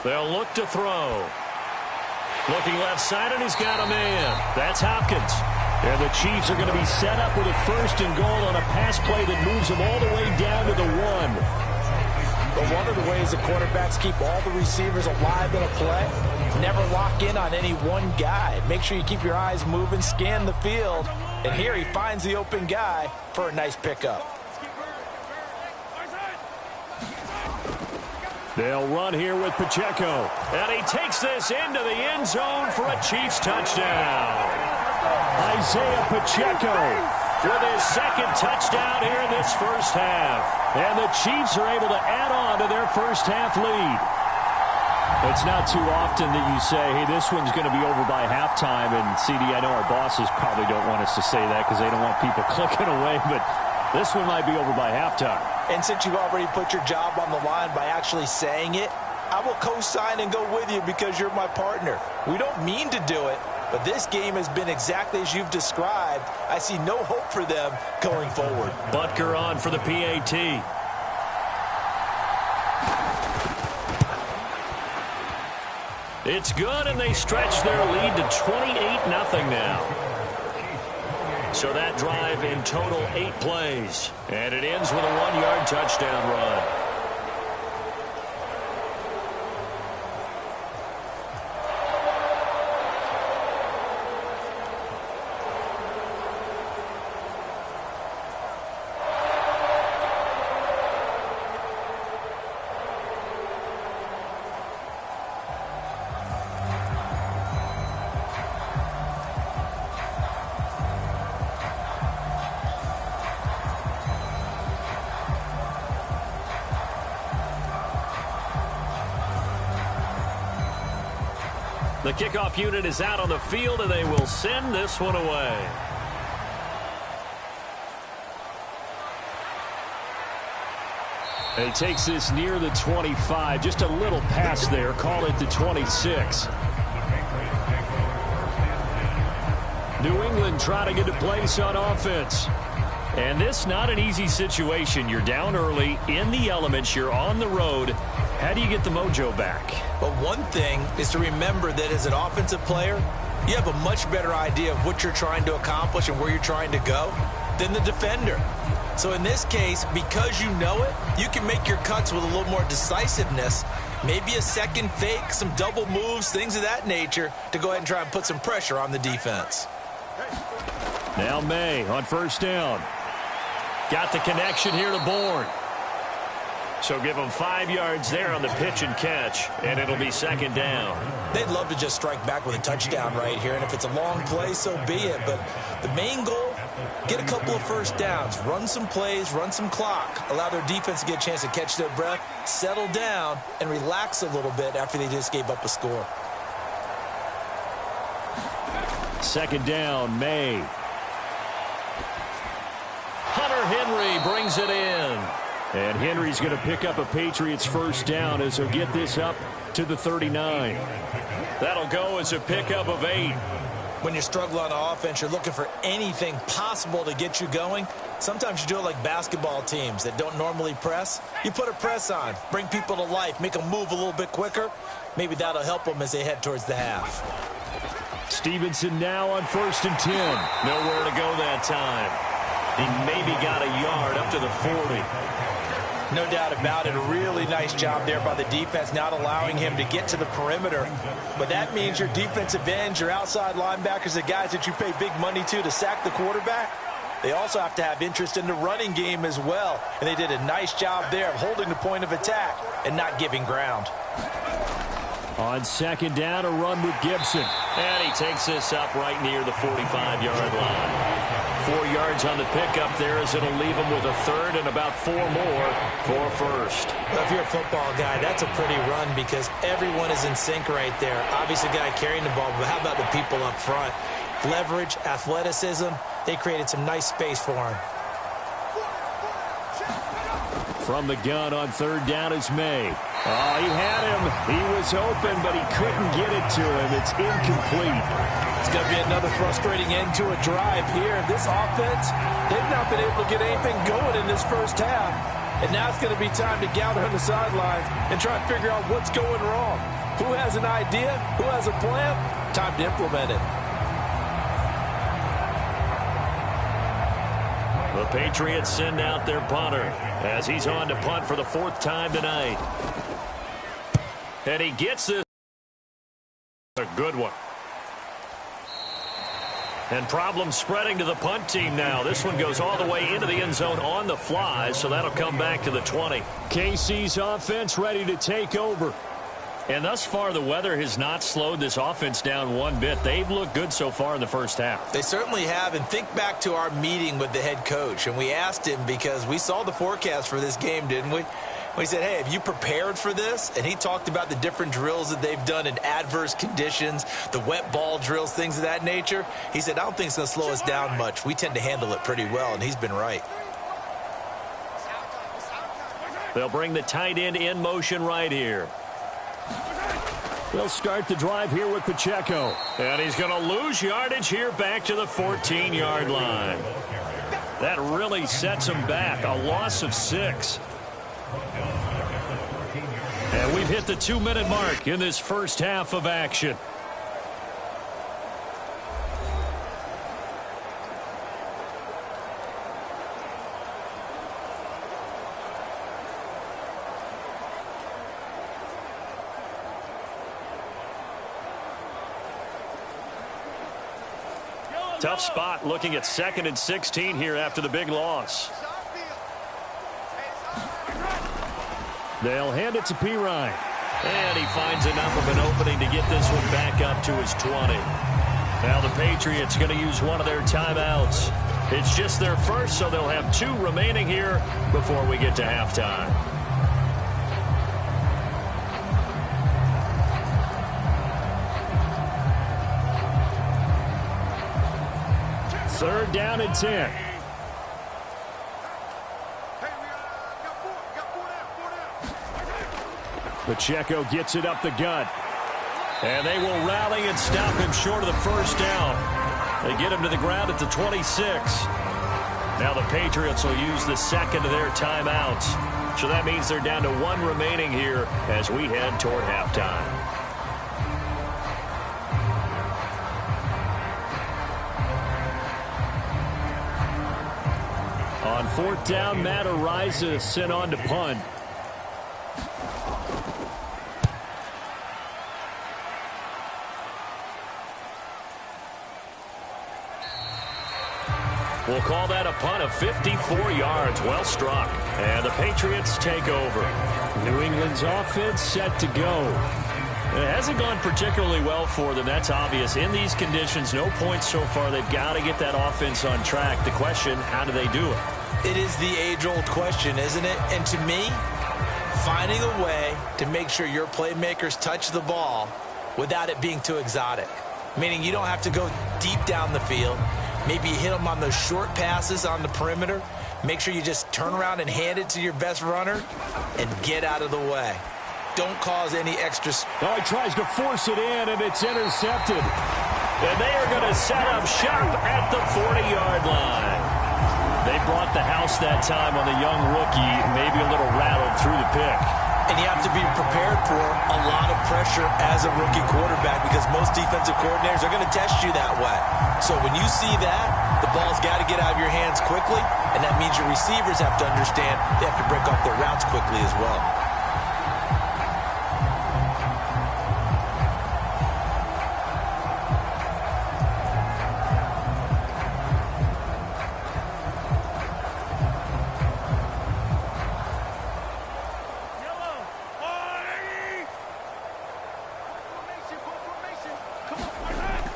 They'll look to throw. Looking left side, and he's got a man. That's Hopkins. And the Chiefs are going to be set up with a 1st and goal on a pass play that moves them all the way down to the 1. But one of the ways the quarterbacks keep all the receivers alive in a play, never lock in on any one guy. Make sure you keep your eyes moving, scan the field. And here he finds the open guy for a nice pickup. They'll run here with Pacheco. And he takes this into the end zone for a Chiefs touchdown. Isaiah Pacheco with his 2nd touchdown here in this first half. And the Chiefs are able to add on to their first half lead. It's not too often that you say, hey, this one's going to be over by halftime. And, CD, I know our bosses probably don't want us to say that because they don't want people clicking away. But this one might be over by halftime. And since you've already put your job on the line by actually saying it, I will co-sign and go with you because you're my partner. We don't mean to do it. But this game has been exactly as you've described. I see no hope for them going forward. Butker on for the PAT. It's good, and they stretch their lead to 28-0 now. So that drive in total 8 plays. And it ends with a 1-yard touchdown run. The kickoff unit is out on the field, and they will send this one away. He takes this near the 25. Just a little pass there. Call it the 26. New England trying to get a place on offense. And this not an easy situation. You're down early, in the elements, you're on the road. How do you get the mojo back? But one thing is to remember that as an offensive player, you have a much better idea of what you're trying to accomplish and where you're trying to go than the defender. So in this case, because you know it, you can make your cuts with a little more decisiveness, maybe a second fake, some double moves, things of that nature, to go ahead and try and put some pressure on the defense. Now May on 1st down. Got the connection here to Bourne. So give them 5 yards there on the pitch and catch, and it'll be 2nd down. They'd love to just strike back with a touchdown right here, and if it's a long play, so be it. But the main goal, get a couple of 1st downs, run some plays, run some clock, allow their defense to get a chance to catch their breath, settle down, and relax a little bit after they just gave up a score. 2nd down, May. Hunter Henry brings it in. And Henry's going to pick up a Patriots 1st down as he'll get this up to the 39. That'll go as a pickup of 8. When you struggle on offense, you're looking for anything possible to get you going. Sometimes you do it like basketball teams that don't normally press. You put a press on, bring people to life, make them move a little bit quicker. Maybe that'll help them as they head towards the half. Stevenson now on 1st and 10. Nowhere to go that time. He maybe got a yard up to the 40. No doubt about it. A really nice job there by the defense, not allowing him to get to the perimeter. But that means your defensive ends, your outside linebackers, the guys that you pay big money to sack the quarterback, they also have to have interest in the running game as well. And they did a nice job there of holding the point of attack and not giving ground. On 2nd down, a run with Gibson. And he takes this up right near the 45-yard line. 4 yards on the pickup there as it'll leave him with a 3rd and about 4 more for 1st. Well, if you're a football guy, that's a pretty run because everyone is in sync right there. Obviously, the guy carrying the ball, but how about the people up front? Leverage, athleticism, they created some nice space for him. From the gun on 3rd down is May. Oh, he had him. He was open, but he couldn't get it to him. It's incomplete. It's going to be another frustrating end to a drive here. This offense, they've not been able to get anything going in this first half. And now it's going to be time to gather on the sidelines and try and figure out what's going wrong. Who has an idea? Who has a plan? Time to implement it. The Patriots send out their punter as he's on to punt for the 4th time tonight. And he gets this. A good one. And problems spreading to the punt team now. This one goes all the way into the end zone on the fly, so that'll come back to the 20. KC's offense ready to take over. And thus far, the weather has not slowed this offense down one bit. They've looked good so far in the first half. They certainly have. And think back to our meeting with the head coach. And we asked him, because we saw the forecast for this game, didn't we? We said, hey, have you prepared for this? And he talked about the different drills that they've done in adverse conditions, the wet ball drills, things of that nature. He said, I don't think it's going to slow us down much. We tend to handle it pretty well, and he's been right. They'll bring the tight end in motion right here. They'll start the drive here with Pacheco. And he's going to lose yardage here back to the 14-yard line. That really sets him back. A loss of 6. And we've hit the 2-minute mark in this first half of action. Tough spot looking at 2nd and 16 here after the big loss. They'll hand it to Pirine. And he finds enough of an opening to get this one back up to his 20. Now the Patriots going to use one of their timeouts. It's just their first, so they'll have 2 remaining here before we get to halftime. Third down and 10. Pacheco gets it up the gut. And they will rally and stop him short of the first down. They get him to the ground at the 26. Now the Patriots will use the second of their timeouts. So that means they're down to 1 remaining here as we head toward halftime. On 4th down, Matt Ariza sent on to punt. We'll call that a punt of 54 yards. Well struck. And the Patriots take over. New England's offense set to go. It hasn't gone particularly well for them. That's obvious. In these conditions, no points so far. They've got to get that offense on track. The question, how do they do it? It is the age-old question, isn't it? And to me, finding a way to make sure your playmakers touch the ball without it being too exotic. Meaning you don't have to go deep down the field. Maybe you hit them on those short passes on the perimeter. Make sure you just turn around and hand it to your best runner and get out of the way. Don't cause any extra... Oh, he tries to force it in, and it's intercepted. And they are going to set up shop at the 40-yard line. They brought the house that time on the young rookie, maybe a little rattled through the pick. And you have to be prepared for a lot of pressure as a rookie quarterback because most defensive coordinators are going to test you that way. So when you see that, the ball's got to get out of your hands quickly, and that means your receivers have to understand they have to break off their routes quickly as well.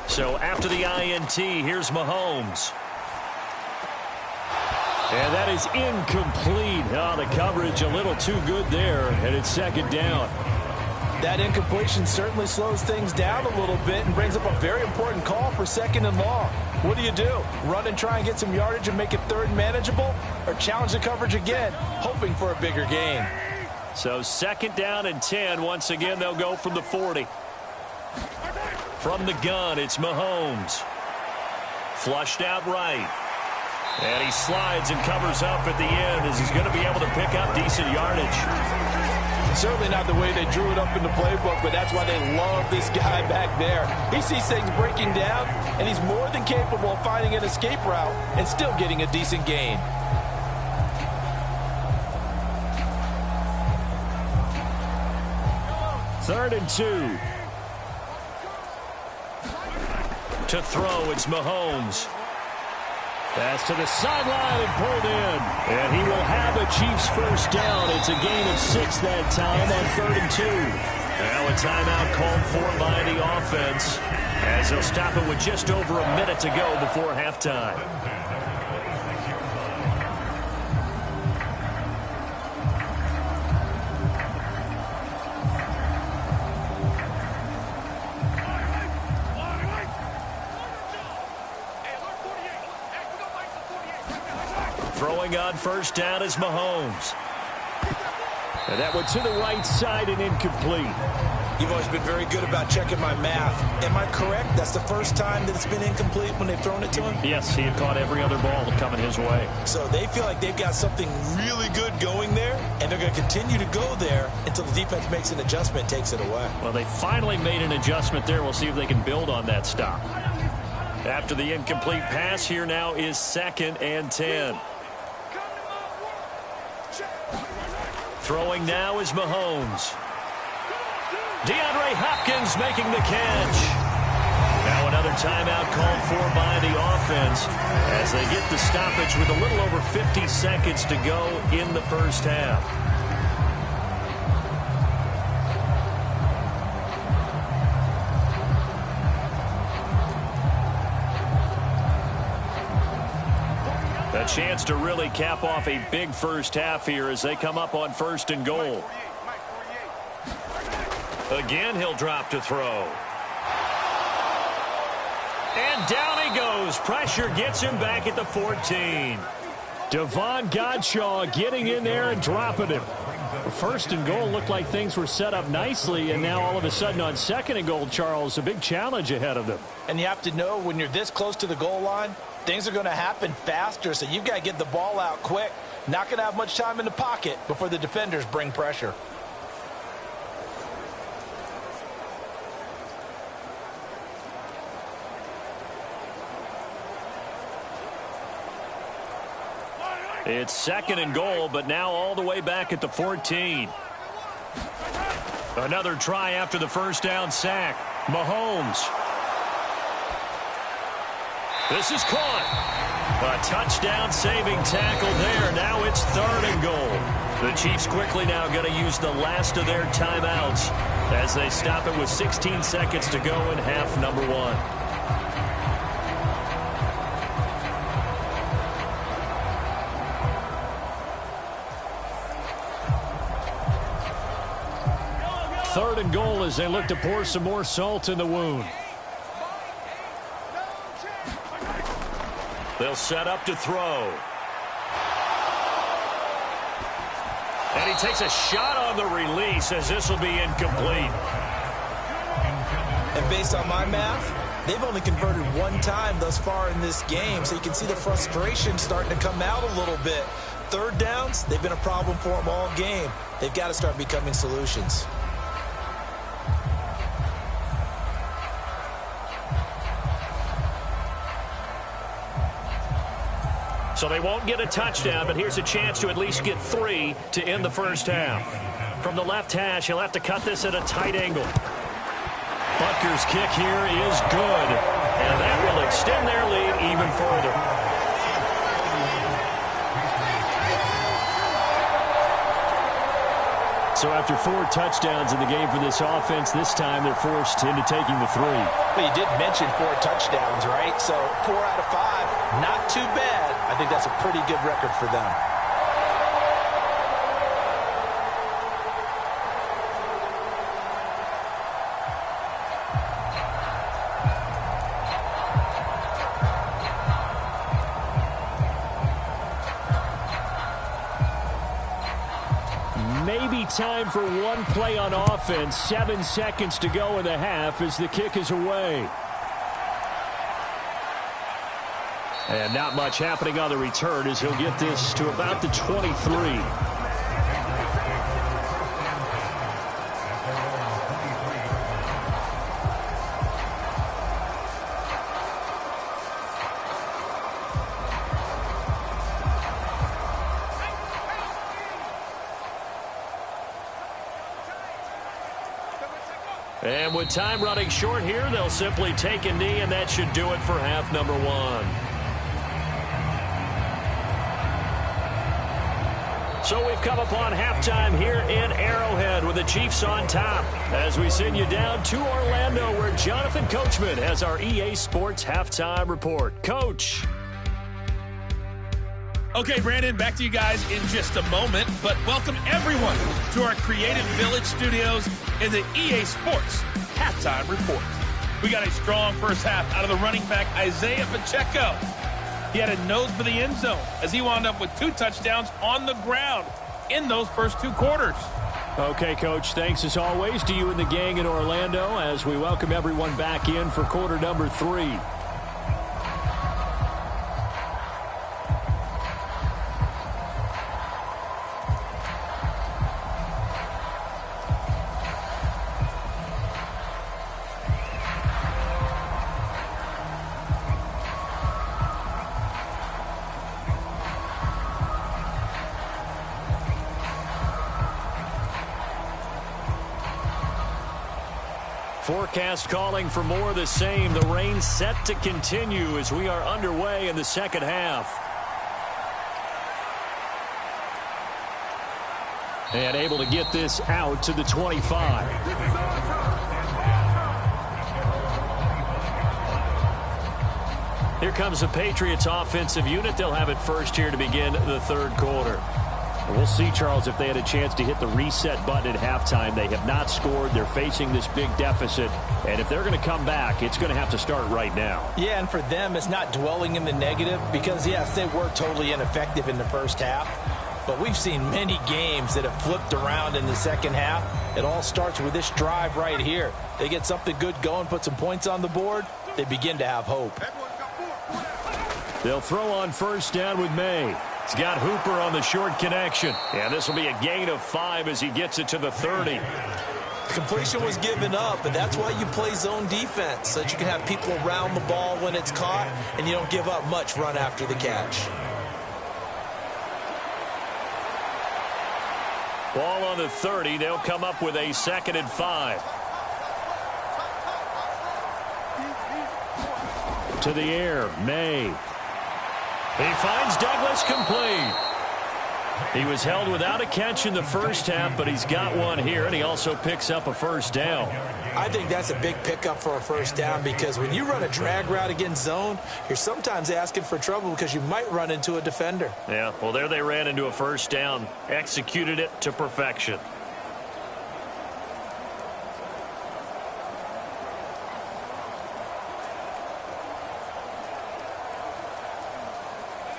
So after the INT, here's Mahomes. And that is incomplete. Oh, the coverage a little too good there, and it's 2nd down. That incompletion certainly slows things down a little bit and brings up a very important call for 2nd and long. What do? Run and try and get some yardage and make it 3rd and manageable? Or challenge the coverage again, hoping for a bigger gain? So 2nd down and 10. Once again, they'll go from the 40. From the gun, it's Mahomes. Flushed out right. And he slides and covers up at the end as he's going to be able to pick up decent yardage. Certainly not the way they drew it up in the playbook, but that's why they love this guy back there. He sees things breaking down, and he's more than capable of finding an escape route and still getting a decent gain. Third and 2. To throw, it's Mahomes. Pass to the sideline and pulled in. And he will have a Chiefs first down. It's a gain of 6 that time on 3rd and 2. Now a timeout called for by the offense as they'll stop it with just over a minute to go before halftime. Throwing on first down is Mahomes. And that went to the right side and incomplete. You've always been very good about checking my math. Am I correct? That's the first time that it's been incomplete when they've thrown it to him? Yes, he had caught every other ball coming his way. So they feel like they've got something really good going there, and they're going to continue to go there until the defense makes an adjustment, takes it away. Well, they finally made an adjustment there. We'll see if they can build on that stop. After the incomplete pass, here now is 2nd and 10. Throwing now is Mahomes. DeAndre Hopkins making the catch. Now another timeout called for by the offense as they get the stoppage with a little over 50 seconds to go in the first half. A chance to really cap off a big first half here as they come up on 1st and goal. Again, he'll drop to throw. And down he goes. Pressure gets him back at the 14. Devon Godshaw getting in there and dropping him. 1st and goal looked like things were set up nicely, and now all of a sudden on 2nd and goal, Charles, a big challenge ahead of them. And you have to know when you're this close to the goal line, things are going to happen faster, so you've got to get the ball out quick. Not going to have much time in the pocket before the defenders bring pressure. It's 2nd and goal, but now all the way back at the 14. Another try after the first down sack. Mahomes. This is caught. A touchdown saving tackle there. Now it's 3rd and goal. The Chiefs quickly now going to use the last of their timeouts as they stop it with 16 seconds to go in half number 1. Third and goal as they look to pour some more salt in the wound. They'll set up to throw. And he takes a shot on the release as this will be incomplete. And based on my math, they've only converted 1 time thus far in this game, so you can see the frustration starting to come out a little bit. 3rd downs, they've been a problem for them all game. They've got to start becoming solutions. So they won't get a touchdown, but here's a chance to at least get 3 to end the first half. From the left hash, he'll have to cut this at a tight angle. Butker's kick here is good, and that will extend their lead even further. So after 4 touchdowns in the game for this offense, this time they're forced into taking the 3. But you did mention 4 touchdowns, right? So 4 out of 5, not too bad. I think that's a pretty good record for them. Maybe time for one play on offense. 7 seconds to go in the half as the kick is away. And not much happening on the return as he'll get this to about the 23. And with time running short here, they'll simply take a knee, and that should do it for half number one. So we've come upon halftime here in Arrowhead with the Chiefs on top as we send you down to Orlando where Jonathan Coachman has our EA Sports halftime report. Coach. Okay, Brandon, back to you guys in just a moment, but welcome everyone to our Creative Village studios in the EA Sports Halftime Report. We got a strong first half out of the running back Isaiah Pacheco. He had a nose for the end zone as he wound up with 2 touchdowns on the ground in those first 2 quarters. Okay, Coach, thanks as always to you and the gang in Orlando as we welcome everyone back in for quarter number 3. Forecast calling for more of the same. The rain set to continue as we are underway in the second half. And able to get this out to the 25. Here comes the Patriots offensive unit. They'll have it first here to begin the third quarter. We'll see, Charles, if they had a chance to hit the reset button at halftime. They have not scored. They're facing this big deficit. And if they're going to come back, it's going to have to start right now. Yeah, and for them, it's not dwelling in the negative because, yes, they were totally ineffective in the first half. But we've seen many games that have flipped around in the second half. It all starts with this drive right here. They get something good going, put some points on the board, they begin to have hope. They'll throw on first down with May. He's got Hooper on the short connection. And this will be a gain of 5 as he gets it to the 30. Completion was given up, but that's why you play zone defense, so that you can have people around the ball when it's caught, and you don't give up much run after the catch. Ball on the 30. They'll come up with a 2nd and 5. To the air, May. He finds Douglas complete. He was held without a catch in the first half, but he's got one here, and he also picks up a first down. I think that's a big pickup for a first down because when you run a drag route against zone, you're sometimes asking for trouble because you might run into a defender. Yeah, well, there they ran into a first down, executed it to perfection.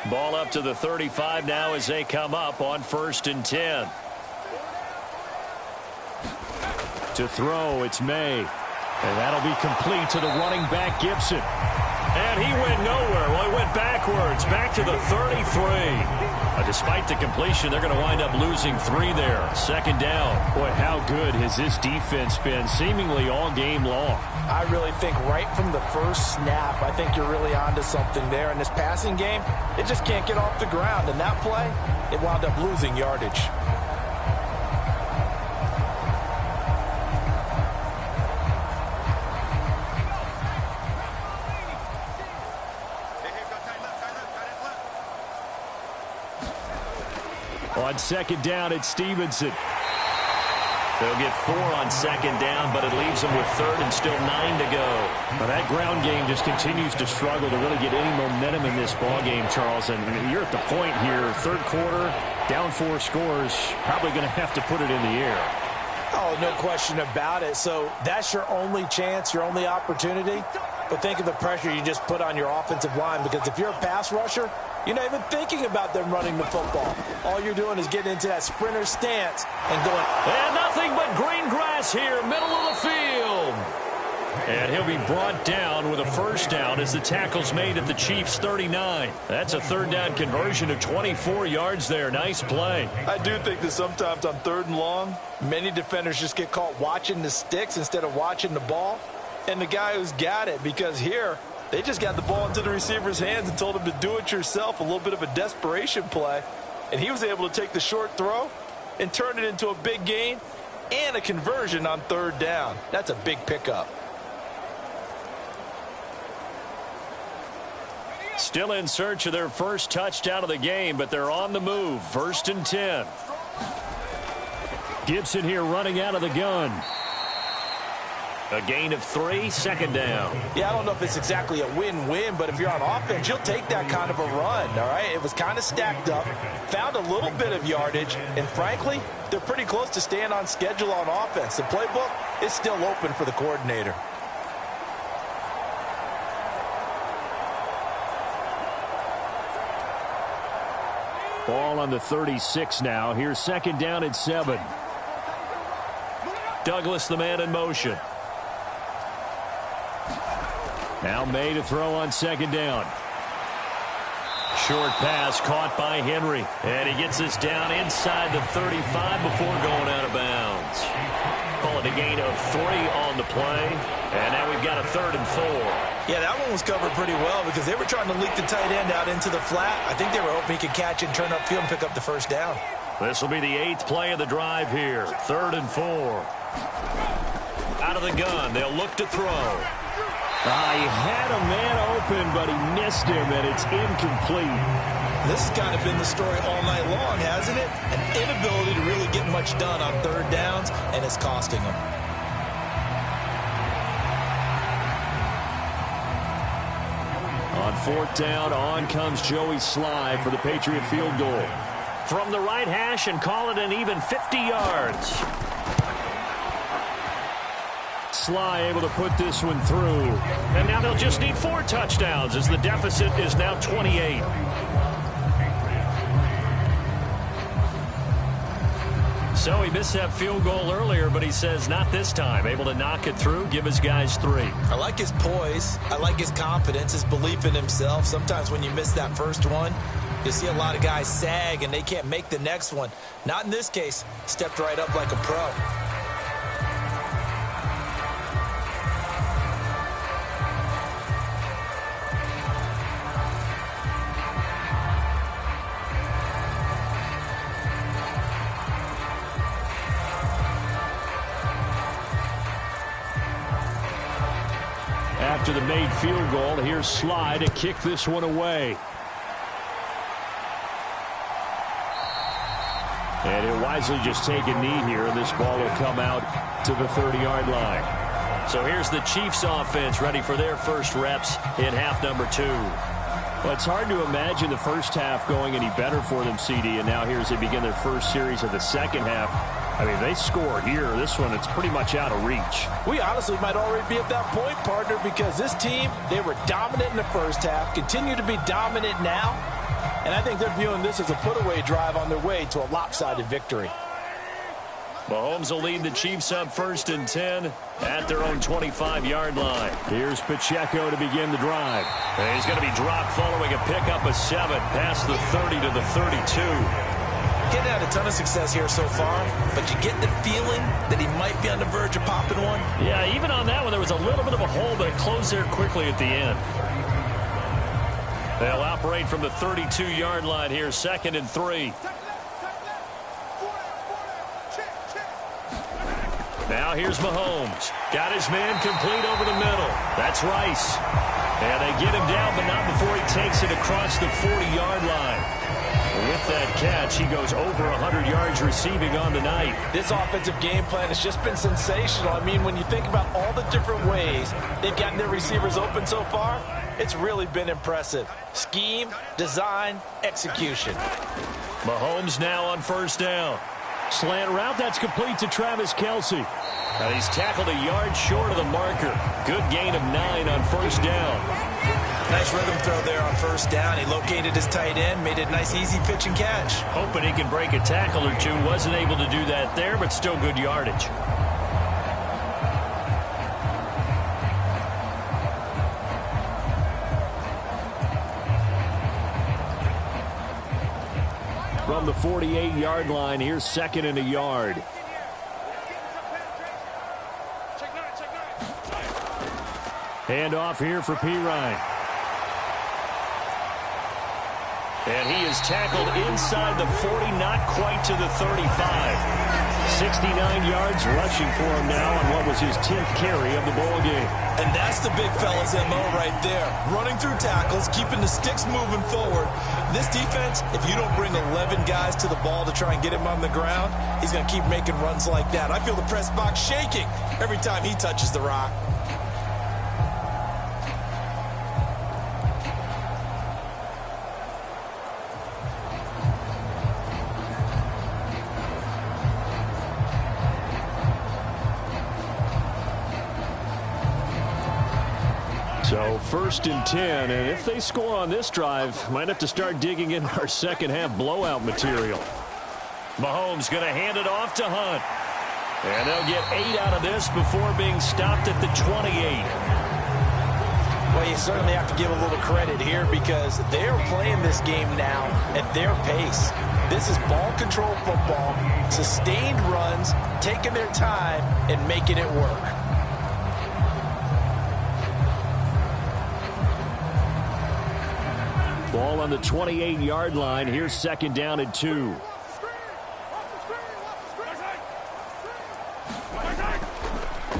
Ball up to the 35 now as they come up on 1st and 10. To throw, it's May. And that'll be complete to the running back, Gibson. And he went nowhere. Well, he went backwards, back to the 33. Despite the completion, they're going to wind up losing 3 there. 2nd down. Boy, how good has this defense been seemingly all game long? I really think right from the first snap, I think you're really onto something there. In this passing game, it just can't get off the ground. And that play, it wound up losing yardage. On 2nd down, it's Stevenson. They'll get 4 on 2nd down, but it leaves them with 3rd and still 9 to go. Now that ground game just continues to struggle to really get any momentum in this ball game, Charles. And you're at the point here, 3rd quarter, down 4 scores, probably going to have to put it in the air. Oh, no question about it. So that's your only chance, your only opportunity. But think of the pressure you just put on your offensive line, because if you're a pass rusher, you're not even thinking about them running the football. All you're doing is getting into that sprinter stance and going. And nothing but green grass here, middle of the field. And he'll be brought down with a first down as the tackle's made at the Chiefs' 39. That's a third down conversion of 24 yards there. Nice play. I do think that sometimes on 3rd and long, many defenders just get caught watching the sticks instead of watching the ball. And the guy who's got it, because here, they just got the ball into the receiver's hands and told him to do it yourself, a little bit of a desperation play. And he was able to take the short throw and turn it into a big gain and a conversion on 3rd down. That's a big pickup. Still in search of their first touchdown of the game, but they're on the move. 1st and 10. Gibson here running out of the gun. A gain of 3, 2nd down. Yeah, I don't know if it's exactly a win-win, but if you're on offense, you'll take that kind of a run, all right? It was kind of stacked up, found a little bit of yardage, and frankly, they're pretty close to staying on schedule on offense. The playbook is still open for the coordinator. Ball on the 36 now. Here's 2nd down and 7. Douglas, the man in motion. Now May to throw on 2nd down. Short pass caught by Henry. And he gets us down inside the 35 before going out of bounds. Call it a gain of 3 on the play. And now we've got a 3rd and 4. Yeah, that one was covered pretty well because they were trying to leak the tight end out into the flat. I think they were hoping he could catch it and turn upfield and pick up the first down. This will be the 8th play of the drive here. 3rd and 4. Out of the gun. They'll look to throw. He had a man open, but he missed him, and it's incomplete. This has kind of been the story all night long, hasn't it? An inability to really get much done on 3rd downs, and it's costing them. On 4th down, on comes Joey Sly for the Patriot field goal. From the right hash and call it an even 50 yards. Sly able to put this one through. And now they'll just need 4 touchdowns as the deficit is now 28. So he missed that field goal earlier, but he says not this time. Able to knock it through, give his guys 3. I like his poise. I like his confidence, his belief in himself. Sometimes when you miss that first one, you see a lot of guys sag and they can't make the next one. Not in this case. Stepped right up like a pro. After the made field goal, here's Sly to kick this one away. And he'll wisely just take a knee here, and this ball will come out to the 30-yard line. So here's the Chiefs offense ready for their first reps in half number 2. Well, it's hard to imagine the first half going any better for them, CD, and now here as they begin their first series of the second half. I mean, they score here. This one, it's pretty much out of reach. We honestly might already be at that point, partner, because this team, they were dominant in the first half, continue to be dominant now, and I think they're viewing this as a put-away drive on their way to a lopsided victory. Mahomes will lead the Chiefs up 1st and 10 at their own 25-yard line. Here's Pacheco to begin the drive. And he's going to be dropped following a pickup of 7 past the 30 to the 32. Getting had a ton of success here so far, but you get the feeling that he might be on the verge of popping one. Yeah, even on that one, there was a little bit of a hole, but it closed there quickly at the end. They'll operate from the 32-yard line here, 2nd and 3. Now here's Mahomes. Got his man complete over the middle. That's Rice. And they get him down, but not before he takes it across the 40-yard line. With that catch, he goes over 100 yards receiving on the night. This offensive game plan has just been sensational. I mean, when you think about all the different ways they've gotten their receivers open so far, it's really been impressive. Scheme, design, execution. Mahomes now on 1st down. Slant route, that's complete to Travis Kelce. Now he's tackled a yard short of the marker. Good gain of 9 on 1st down. Nice rhythm throw there on 1st down. He located his tight end, made it a nice, easy pitch and catch. Hoping he can break a tackle or two. Wasn't able to do that there, but still good yardage. from the 48-yard line. Here's 2nd and a yard. Handoff here for Pirine. And he is tackled inside the 40, not quite to the 35. 69 yards rushing for him now on what was his 10th carry of the ball game. And that's the big fella's MO right there. Running through tackles, keeping the sticks moving forward. This defense, if you don't bring 11 guys to the ball to try and get him on the ground, he's going to keep making runs like that. I feel the press box shaking every time he touches the rock. So 1st and 10, and if they score on this drive, might have to start digging in our second-half blowout material. Mahomes going to hand it off to Hunt. And they'll get 8 out of this before being stopped at the 28. Well, you certainly have to give a little credit here because they're playing this game now at their pace. This is ball control football, sustained runs, taking their time and making it work. Ball on the 28-yard line. Here's 2nd down and 2.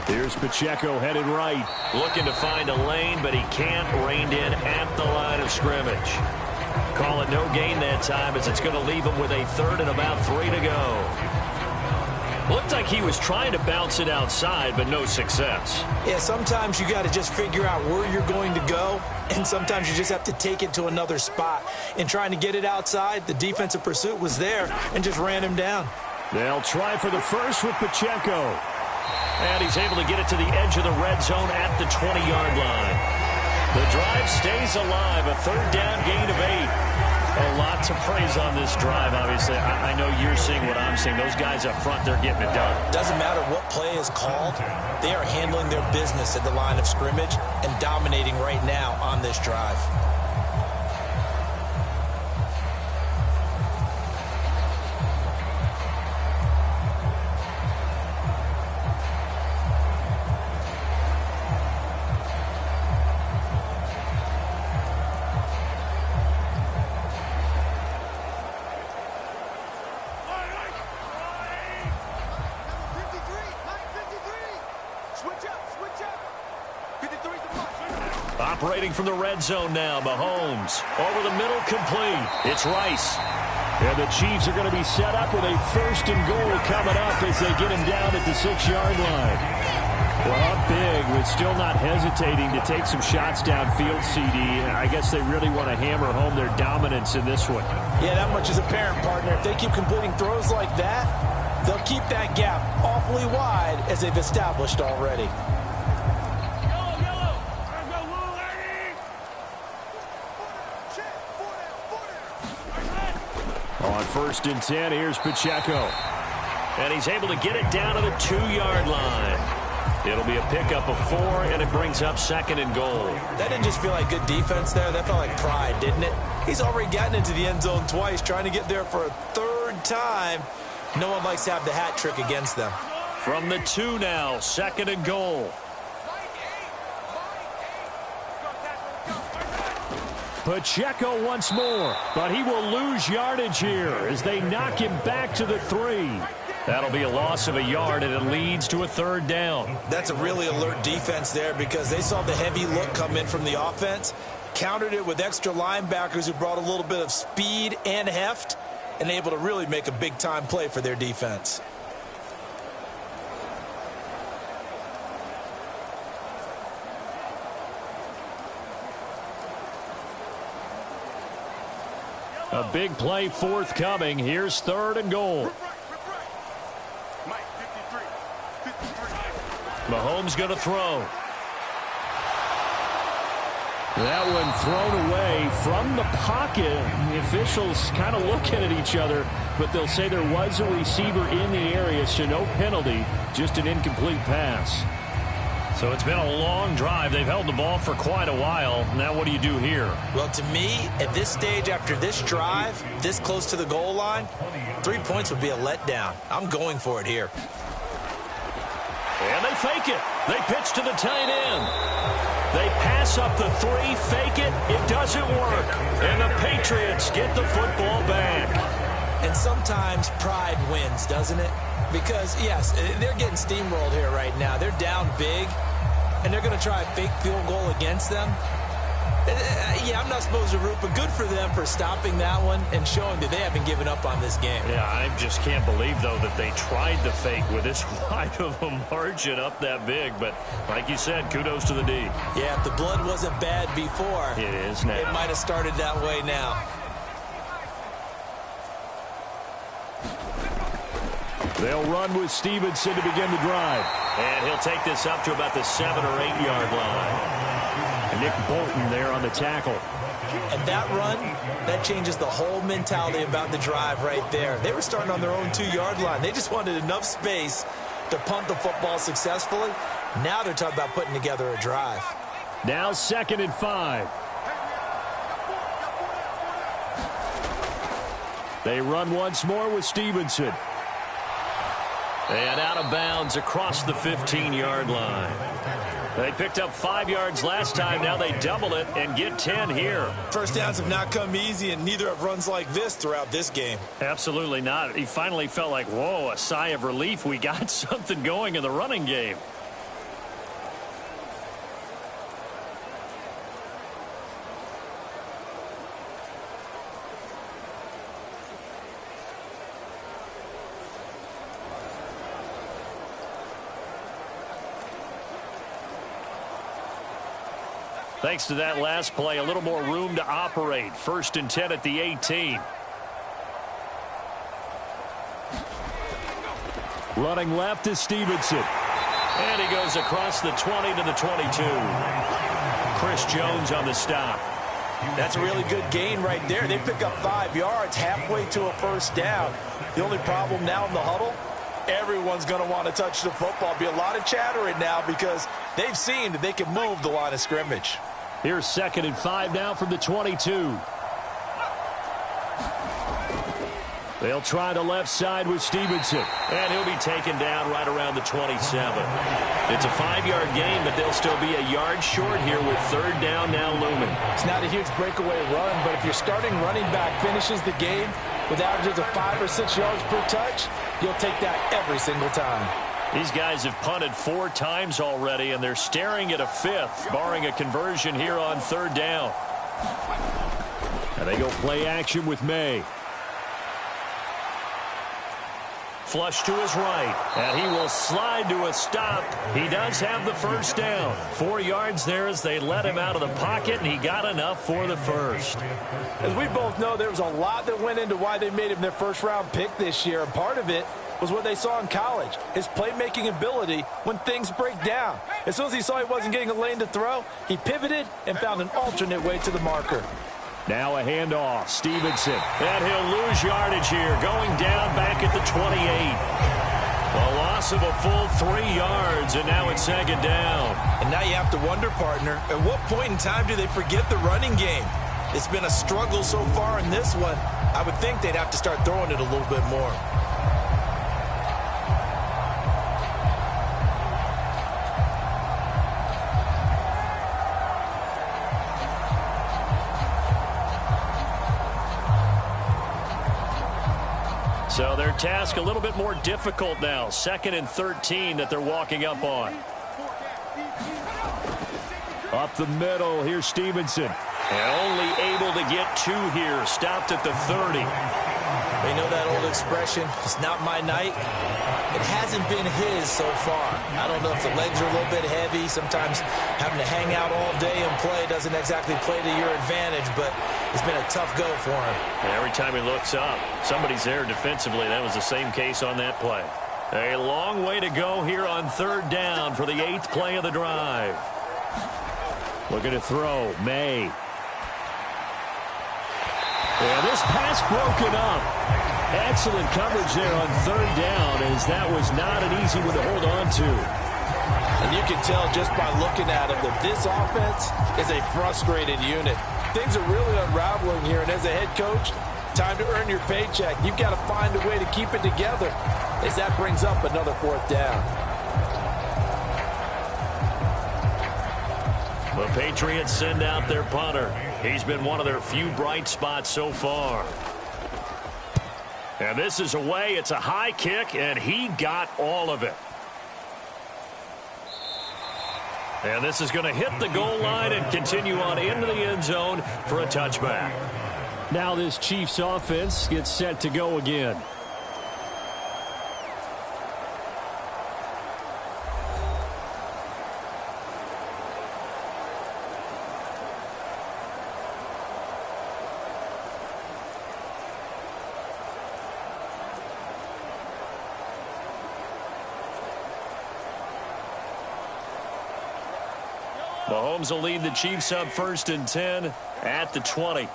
Here's Pacheco headed right. Looking to find a lane, but he can't. Reined in at the line of scrimmage. Call it no gain that time as it's going to leave him with a 3rd and about 3 to go. Looked like he was trying to bounce it outside, but no success. Yeah, sometimes you got to just figure out where you're going to go, and sometimes you just have to take it to another spot. In trying to get it outside, the defensive pursuit was there and just ran him down. They'll try for the first with Pacheco. And he's able to get it to the edge of the red zone at the 20-yard line. The drive stays alive, a 3rd down gain of 8. A lot to praise on this drive, obviously. I know you're seeing what I'm seeing. Those guys up front, they're getting it done. Doesn't matter what play is called. They are handling their business at the line of scrimmage and dominating right now on this drive. Operating from the red zone now, Mahomes. Over the middle, complete. It's Rice. And the Chiefs are going to be set up with a 1st and goal coming up as they get him down at the 6-yard line. Well, up big, but still not hesitating to take some shots downfield, CD. I guess they really want to hammer home their dominance in this one. Yeah, that much is apparent, partner. If they keep completing throws like that, they'll keep that gap awfully wide as they've established already. On 1st and 10, here's Pacheco. And he's able to get it down to the 2-yard line. It'll be a pickup of 4, and it brings up 2nd and goal. That didn't just feel like good defense there. That felt like pride, didn't it? He's already gotten into the end zone twice, trying to get there for a 3rd time. No one likes to have the hat trick against them. From the 2 now, 2nd and goal. Pacheco once more, but he will lose yardage here as they knock him back to the 3. That'll be a loss of a yard, and it leads to a 3rd down. That's a really alert defense there because they saw the heavy look come in from the offense, countered it with extra linebackers who brought a little bit of speed and heft, and able to really make a big-time play for their defense. A big play forthcoming. Here's 3rd and goal. Mahomes going to throw. That one thrown away from the pocket. The officials kind of looking at each other, but they'll say there was a receiver in the area, so no penalty, just an incomplete pass. So it's been a long drive. They've held the ball for quite a while. Now what do you do here? Well, to me, at this stage, after this drive, this close to the goal line, 3 points would be a letdown. I'm going for it here. And they fake it. They pitch to the tight end. They pass up the 3, fake it. It doesn't work. And the Patriots get the football back. And sometimes pride wins, doesn't it? Because, yes, they're getting steamrolled here right now. They're down big, and they're going to try a fake field goal against them. Yeah, I'm not supposed to root, but good for them for stopping that one and showing that they haven't given up on this game. Yeah, I just can't believe, though, that they tried the fake with this wide of a margin up that big. But like you said, kudos to the D. Yeah, if the blood wasn't bad before, it is now. It might have started that way now. They'll run with Stevenson to begin the drive. And he'll take this up to about the 7 or 8 yard line. Nick Bolton there on the tackle. And that run, that changes the whole mentality about the drive right there. They were starting on their own 2-yard line. They just wanted enough space to punt the football successfully. Now they're talking about putting together a drive. Now 2nd and 5. They run once more with Stevenson. And out of bounds across the 15-yard line. They picked up 5 yards last time. Now they double it and get 10 here. First downs have not come easy, and neither have runs like this throughout this game. Absolutely not. He finally felt like, whoa, a sigh of relief. We got something going in the running game. Thanks to that last play, a little more room to operate. 1st and 10 at the 18. Running left is Stevenson. And he goes across the 20 to the 22. Chris Jones on the stop. That's a really good gain right there. They pick up 5 yards halfway to a first down. The only problem now in the huddle, everyone's going to want to touch the football. Be a lot of chattering now because they've seen that they can move the line of scrimmage. Here's 2nd and 5 now from the 22. They'll try the left side with Stevenson. And he'll be taken down right around the 27. It's a 5-yard gain, but they'll still be a yard short here with 3rd down now looming. It's not a huge breakaway run, but if your starting running back finishes the game with averages of 5 or 6 yards per touch, you'll take that every single time. These guys have punted 4 times already, and they're staring at a 5th, barring a conversion here on 3rd down. And they go play action with May. Flush to his right, and he will slide to a stop. He does have the first down. 4 yards there as they let him out of the pocket, and he got enough for the first. As we both know, there was a lot that went into why they made him their first-round pick this year, and part of it was what they saw in college, his playmaking ability when things break down. As soon as he saw he wasn't getting a lane to throw, he pivoted and found an alternate way to the marker. Now a handoff, Stevenson. And he'll lose yardage here, going down back at the 28. A loss of a full 3 yards, and now it's 2nd down. And now you have to wonder, partner, at what point in time do they forget the running game? It's been a struggle so far in this one. I would think they'd have to start throwing it a little bit more. So their task a little bit more difficult now. 2nd and 13 that they're walking up on. Up the middle, here's Stevenson. And only able to get 2 here. Stopped at the 30. They know that old expression, it's not my night. It hasn't been his so far. I don't know if the legs are a little bit heavy. Sometimes having to hang out all day and play doesn't exactly play to your advantage, but it's been a tough go for him. And every time he looks up, somebody's there defensively. That was the same case on that play. A long way to go here on 3rd down for the 8th play of the drive. Looking to throw, May. And this pass broken up. Excellent coverage there on 3rd down, as that was not an easy one to hold on to. And you can tell just by looking at them that this offense is a frustrated unit. Things are really unraveling here, and as a head coach, time to earn your paycheck. You've got to find a way to keep it together as that brings up another fourth down. The Patriots send out their punter. He's been one of their few bright spots so far. And this is away. It's a high kick, and he got all of it. And this is going to hit the goal line and continue on into the end zone for a touchback. Now this Chiefs offense gets set to go again. Mahomes will lead the Chiefs up 1st and 10 at the 20.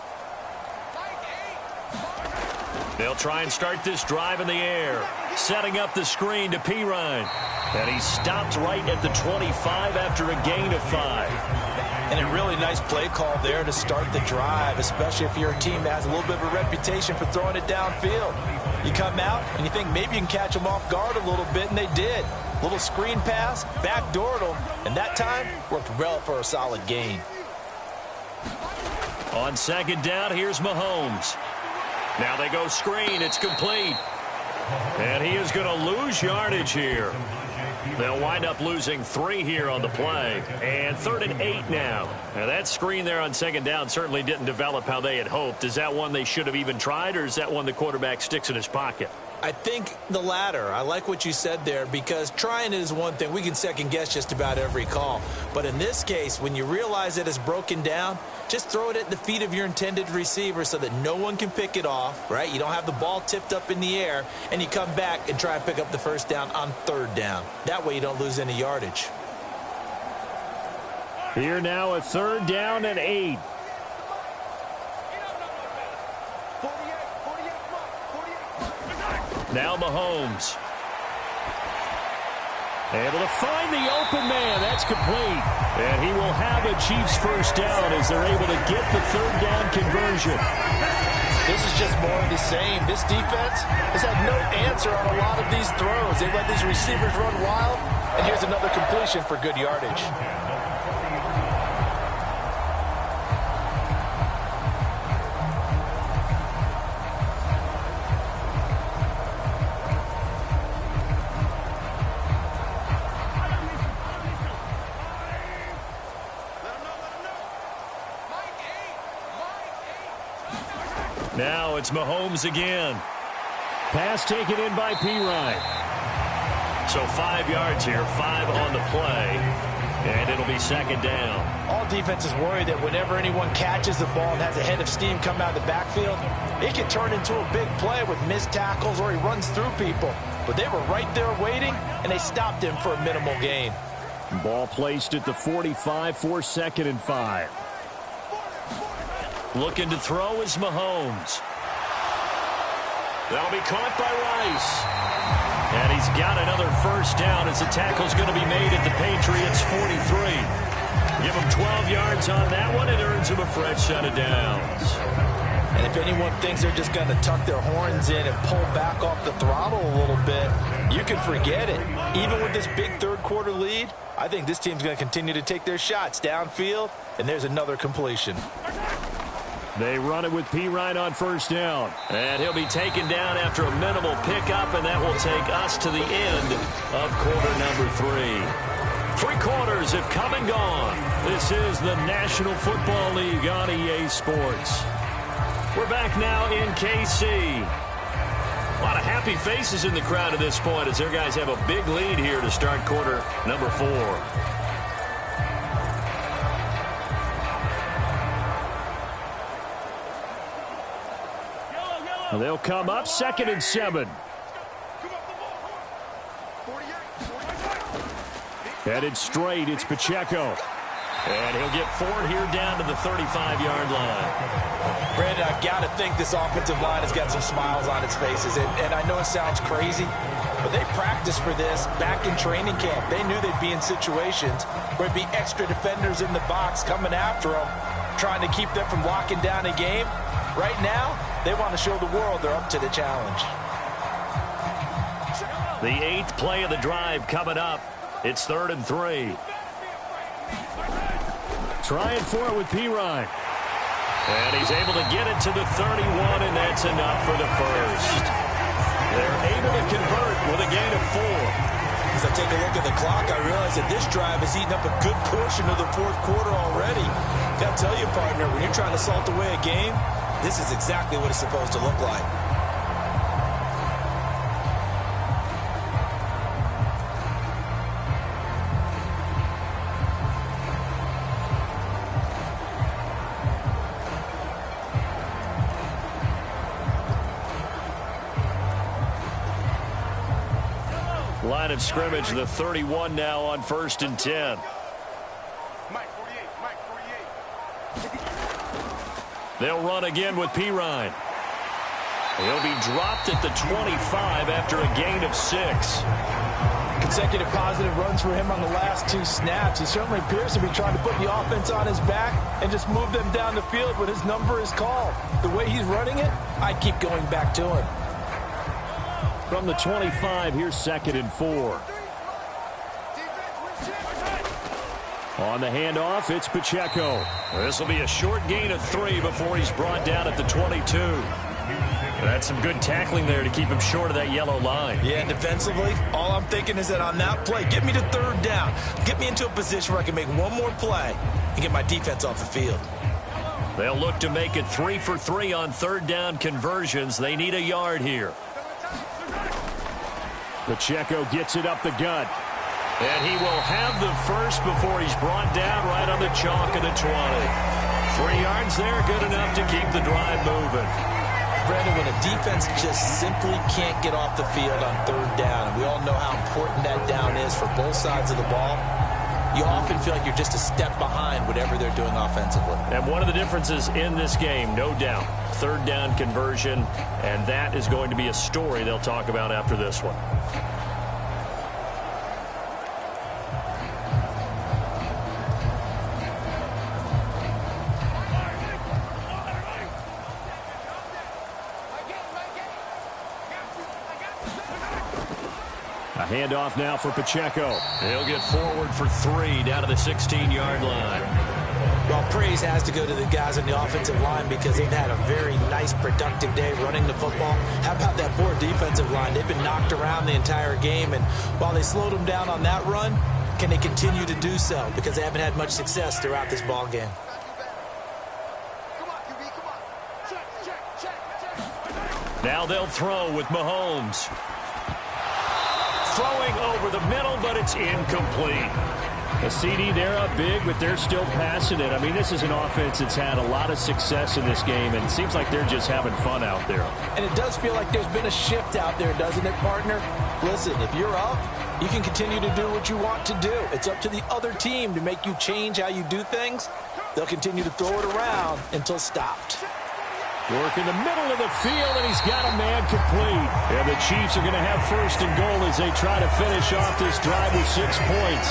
They'll try and start this drive in the air. Setting up the screen to Pirine. And he stopped right at the 25 after a gain of 5. And a really nice play call there to start the drive, especially if you're a team that has a little bit of a reputation for throwing it downfield. You come out and you think maybe you can catch them off guard a little bit, and they did. Little screen pass, backdoored them, and that time worked well for a solid gain. On 2nd down, here's Mahomes. Now they go screen. It's complete. And he is going to lose yardage here. They'll wind up losing 3 here on the play. And 3rd and 8 now. Now that screen there on 2nd down certainly didn't develop how they had hoped. Is that one they should have even tried, or is that one the quarterback sticks in his pocket? I think the latter. I like what you said there, because trying it is one thing. We can second guess just about every call. But in this case, when you realize that it's broken down, just throw it at the feet of your intended receiver so that no one can pick it off, right? You don't have the ball tipped up in the air, and you come back and try and pick up the 1st down on 3rd down. That way you don't lose any yardage. Here now a 3rd down and 8. Now Mahomes. Able to find the open man. That's complete. And he will have a Chiefs 1st down as they're able to get the 3rd down conversion. This is just more of the same. This defense has had no answer on a lot of these throws. They've let these receivers run wild, and here's another completion for good yardage. Now it's Mahomes again. Pass taken in by Pirine. So 5 yards here, 5 on the play, and it'll be 2nd down. All defenses worry that whenever anyone catches the ball and has a head of steam come out of the backfield, it can turn into a big play with missed tackles or he runs through people. But they were right there waiting, and they stopped him for a minimal gain. Ball placed at the 45 for 2nd and 5. Looking to throw is Mahomes. That'll be caught by Rice. And he's got another 1st down as the tackle's going to be made at the Patriots 43. Give him 12 yards on that one. It earns him a fresh set of downs. And if anyone thinks they're just going to tuck their horns in and pull back off the throttle a little bit, you can forget it. Even with this big 3rd quarter lead, I think this team's going to continue to take their shots downfield, and there's another completion. They run it with Pirine on 1st down. And he'll be taken down after a minimal pickup, and that will take us to the end of quarter number 3. 3 quarters have come and gone. This is the National Football League on EA Sports. We're back now in KC. A lot of happy faces in the crowd at this point as their guys have a big lead here to start quarter number 4. They'll come up 2nd and 7. Headed straight, it's Pacheco. And he'll get 4 here down to the 35-yard line. Brandon, I've got to think this offensive line has got some smiles on its faces. And I know it sounds crazy, But they practiced for this back in training camp. They knew they'd be in situations where it'd be extra defenders in the box coming after them, trying to keep them from locking down a game. Right now, they want to show the world they're up to the challenge. The 8th play of the drive coming up. It's 3rd and 3. Trying for it with Pirine. And he's able to get it to the 31, and that's enough for the first. They're able to convert with a gain of 4. As I take a look at the clock, I realize that this drive has eaten up a good portion of the 4th quarter already. Got to tell you, partner, when you're trying to salt away a game, this is exactly what it's supposed to look like. Line of scrimmage, the 31 now on 1st and 10. They'll run again with Pirine. He'll be dropped at the 25 after a gain of 6. Consecutive positive runs for him on the last 2 snaps. He certainly appears to be trying to put the offense on his back and just move them down the field when his number is called. The way he's running it, I keep going back to him. From the 25, here's 2nd and 4. On the handoff, it's Pacheco. This will be a short gain of 3 before he's brought down at the 22. That's some good tackling there to keep him short of that yellow line. Yeah, defensively, all I'm thinking is that on that play, get me to 3rd down. Get me into a position where I can make one more play and get my defense off the field. They'll look to make it 3 for 3 on 3rd down conversions. They need a yard here. Pacheco gets it up the gut. And he will have the first before he's brought down right on the chalk of the 20. 3 yards there, good enough to keep the drive moving. Brandon, when a defense just simply can't get off the field on 3rd down, and we all know how important that down is for both sides of the ball, you often feel like you're just a step behind whatever they're doing offensively. And one of the differences in this game, no doubt, 3rd down conversion, and that is going to be a story they'll talk about after this one. A handoff now for Pacheco. He'll get forward for 3 down to the 16-yard line. Well, praise has to go to the guys on the offensive line because they've had a very nice, productive day running the football. How about that poor defensive line? They've been knocked around the entire game, and while they slowed them down on that run, can they continue to do so? Because they haven't had much success throughout this ball game. Now they'll throw with Mahomes. Throwing over the middle, but it's incomplete. A CD, they're up big, but they're still passing it. I mean, this is an offense that's had a lot of success in this game, and it seems like they're just having fun out there. And it does feel like there's been a shift out there, doesn't it, partner? Listen, if you're up, you can continue to do what you want to do. It's up to the other team to make you change how you do things. They'll continue to throw it around until stopped. Work in the middle of the field, and he's got a man complete. And the Chiefs are going to have 1st and goal as they try to finish off this drive with 6 points.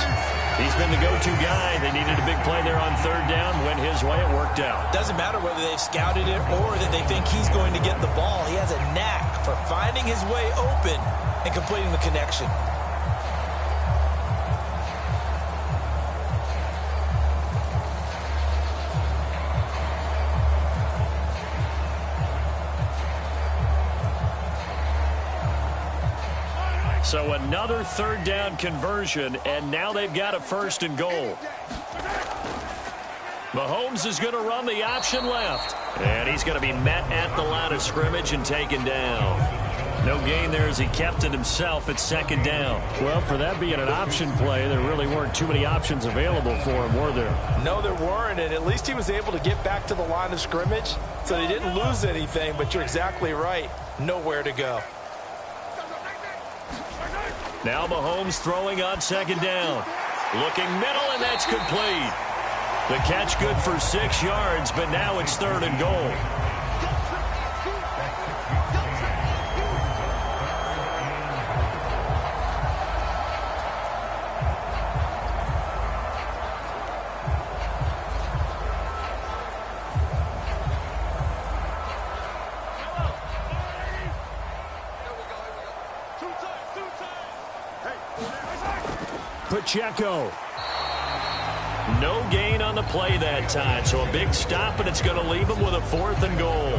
He's been the go-to guy. They needed a big play there on 3rd down. Went his way. It worked out. Doesn't matter whether they've scouted it or that they think he's going to get the ball. He has a knack for finding his way open and completing the connection. So another 3rd down conversion, and now they've got a 1st and goal. Mahomes is going to run the option left, and he's going to be met at the line of scrimmage and taken down. No gain there as he kept it himself at 2nd down. Well, for that being an option play, there really weren't too many options available for him, were there? No, there weren't, and at least he was able to get back to the line of scrimmage, so they didn't lose anything, but you're exactly right. Nowhere to go. Now Mahomes throwing on 2nd down. Looking middle, and that's complete. The catch good for 6 yards, but now it's 3rd and goal. Pacheco. No gain on the play that time, so a big stop, and it's going to leave them with a 4th and goal.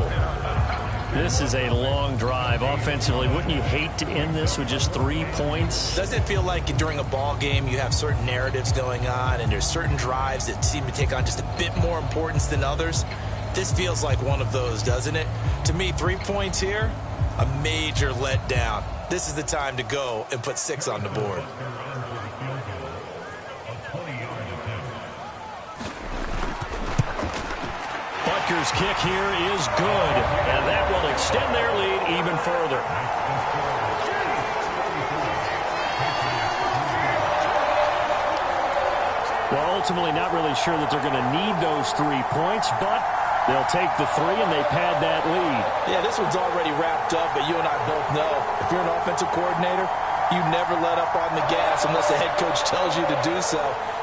This is a long drive offensively. Wouldn't you hate to end this with just 3 points? Doesn't it feel like during a ball game you have certain narratives going on and there's certain drives that seem to take on just a bit more importance than others? This feels like one of those, doesn't it? To me, 3 points here, a major letdown. This is the time to go and put 6 on the board. Butker's kick here is good, and that will extend their lead even further. Well, ultimately not really sure that they're going to need those 3 points, but they'll take the 3 and they pad that lead. Yeah, this one's already wrapped up, but you and I both know if you're an offensive coordinator, you never let up on the gas unless the head coach tells you to do so.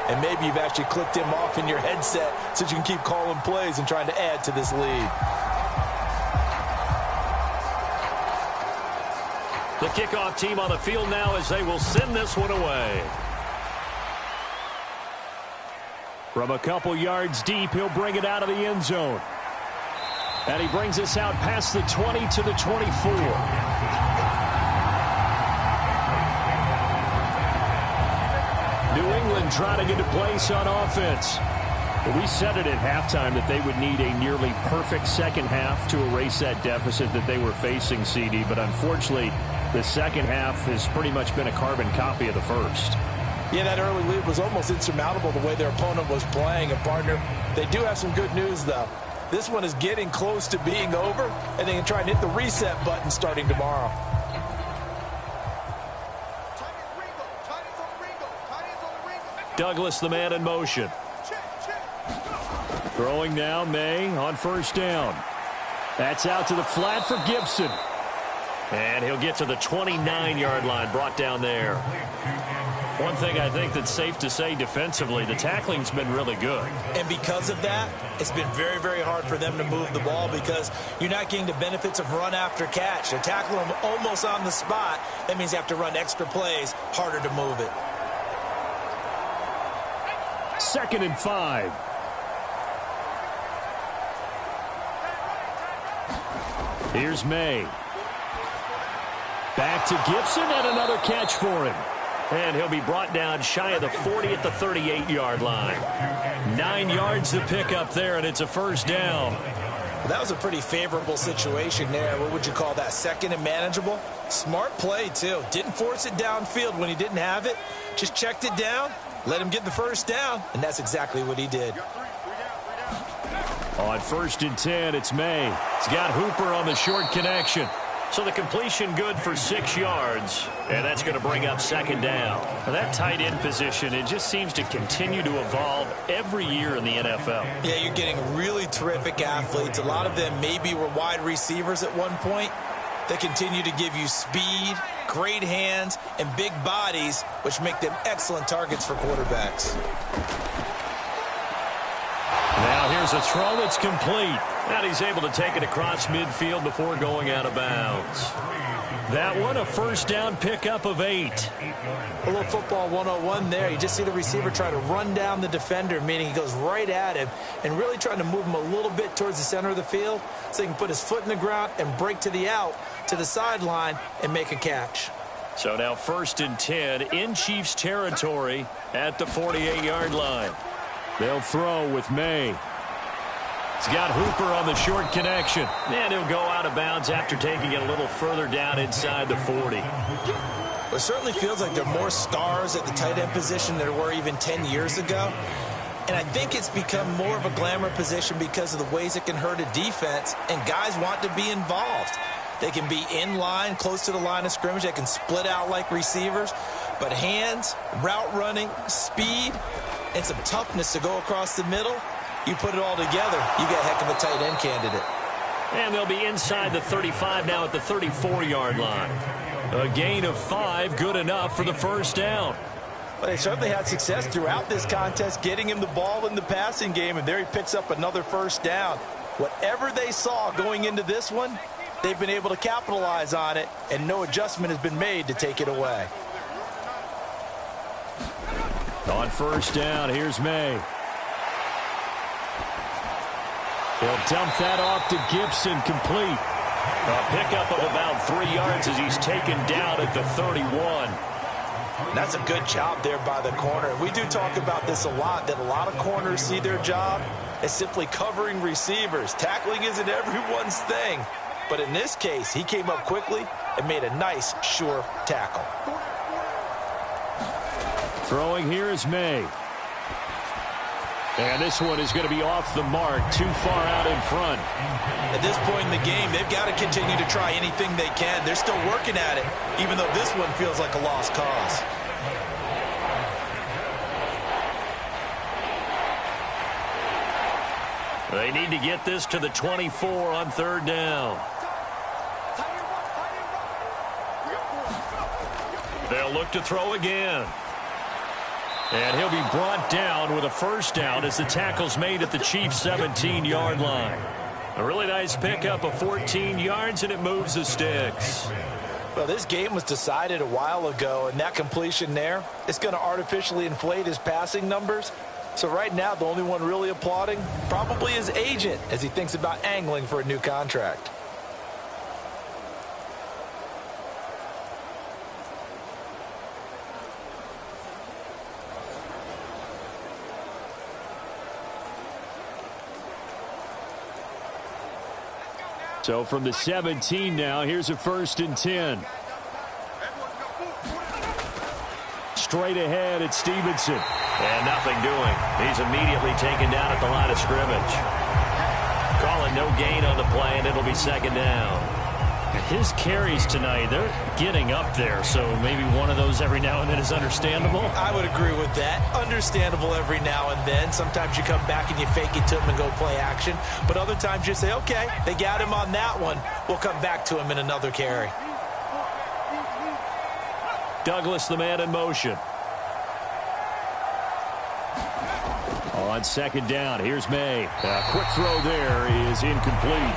And maybe you've actually clicked him off in your headset so you can keep calling plays and trying to add to this lead. The kickoff team on the field now as they will send this one away. From a couple yards deep, he'll bring it out of the end zone. And he brings us out past the 20 to the 24. New England trying to get a place on offense. We said it at halftime that they would need a nearly perfect second half to erase that deficit that they were facing, CD. But unfortunately, the second half has pretty much been a carbon copy of the first. Yeah, that early lead was almost insurmountable the way their opponent was playing. And, partner, they do have some good news, though. This one is getting close to being over, and they can try and hit the reset button starting tomorrow. Douglas, the man in motion. Throwing now, May on first down. That's out to the flat for Gibson. And he'll get to the 29-yard line, brought down there. One thing I think that's safe to say defensively, the tackling's been really good. And because of that, it's been very, very hard for them to move the ball because you're not getting the benefits of run after catch. They're tackling them almost on the spot. That means you have to run extra plays, harder to move it. 2nd and 5. Here's May. Back to Gibson and another catch for him. And he'll be brought down shy of the 40 at the 38-yard line. 9 yards to pick up there, and it's a first down. Well, that was a pretty favorable situation there. What would you call that? Second and manageable? Smart play, too. Didn't force it downfield when he didn't have it. Just checked it down, let him get the first down, and that's exactly what he did. On 1st and 10, it's May. He's got Hooper on the short connection. So the completion good for 6 yards, and that's going to bring up 2nd down. Now that tight end position, it just seems to continue to evolve every year in the NFL. Yeah, you're getting really terrific athletes. A lot of them maybe were wide receivers at one point. They continue to give you speed, great hands, and big bodies, which make them excellent targets for quarterbacks. Now here's a throw that's complete. And he's able to take it across midfield before going out of bounds. That one, a first down pickup of 8. A little football 101 there. You just see the receiver try to run down the defender, meaning he goes right at him and really trying to move him a little bit towards the center of the field so he can put his foot in the ground and break to the out, to the sideline, and make a catch. So now 1st and 10 in Chiefs territory at the 48-yard line. They'll throw with May. He's got Hooper on the short connection. And he'll go out of bounds after taking it a little further down inside the 40. It certainly feels like there are more stars at the tight end position than there were even 10 years ago. And I think it's become more of a glamour position because of the ways it can hurt a defense, and guys want to be involved. They can be in line, close to the line of scrimmage. They can split out like receivers. But hands, route running, speed, and some toughness to go across the middle, you put it all together, you get a heck of a tight end candidate. And they'll be inside the 35 now at the 34-yard line. A gain of 5, good enough for the first down. But they certainly had success throughout this contest, getting him the ball in the passing game, and there he picks up another first down. Whatever they saw going into this one, they've been able to capitalize on it, and no adjustment has been made to take it away. On first down, here's May. He'll dump that off to Gibson, complete. A pickup of about 3 yards as he's taken down at the 31. That's a good job there by the corner. We do talk about this a lot, that a lot of corners see their job as simply covering receivers. Tackling isn't everyone's thing. But in this case, he came up quickly and made a nice, sure tackle. Throwing here is May. And this one is going to be off the mark, too far out in front. At this point in the game, they've got to continue to try anything they can. They're still working at it, even though this one feels like a lost cause. They need to get this to the 24 on third down. They'll look to throw again. And he'll be brought down with a first down as the tackle's made at the Chiefs' 17-yard line. A really nice pickup of 14 yards, and it moves the sticks. Well, this game was decided a while ago, and that completion there is going to artificially inflate his passing numbers. So right now, the only one really applauding probably his agent as he thinks about angling for a new contract. So from the 17 now, here's a 1st and 10. Straight ahead, it's Stevenson. And nothing doing. He's immediately taken down at the line of scrimmage. Calling no gain on the play, and it'll be second down. His carries tonight, they're getting up there, so maybe one of those every now and then is understandable. I would agree with that. Understandable every now and then. Sometimes you come back and you fake it to him and go play action. But other times you say, okay, they got him on that one. We'll come back to him in another carry. Douglas, the man in motion. On second down, here's May. A quick throw there is incomplete.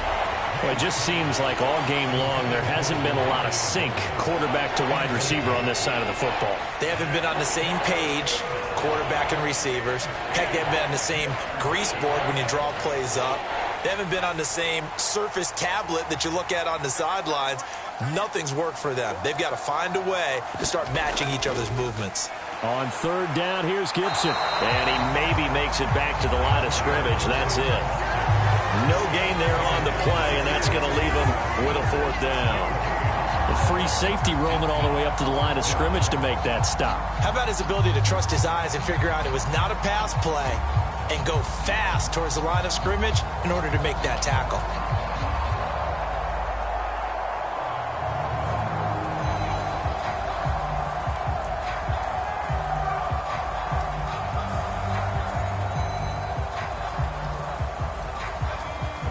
Well, it just seems like all game long there hasn't been a lot of sync quarterback to wide receiver on this side of the football. They haven't been on the same page, quarterback and receivers. Heck, they haven't been on the same grease board when you draw plays up. They haven't been on the same Surface tablet that you look at on the sidelines. Nothing's worked for them. They've got to find a way to start matching each other's movements. On third down, here's Gibson. And he maybe makes it back to the line of scrimmage. That's it. No gain there on the play, and that's going to leave him with a 4th down. The free safety roaming all the way up to the line of scrimmage to make that stop. How about his ability to trust his eyes and figure out it was not a pass play and go fast towards the line of scrimmage in order to make that tackle?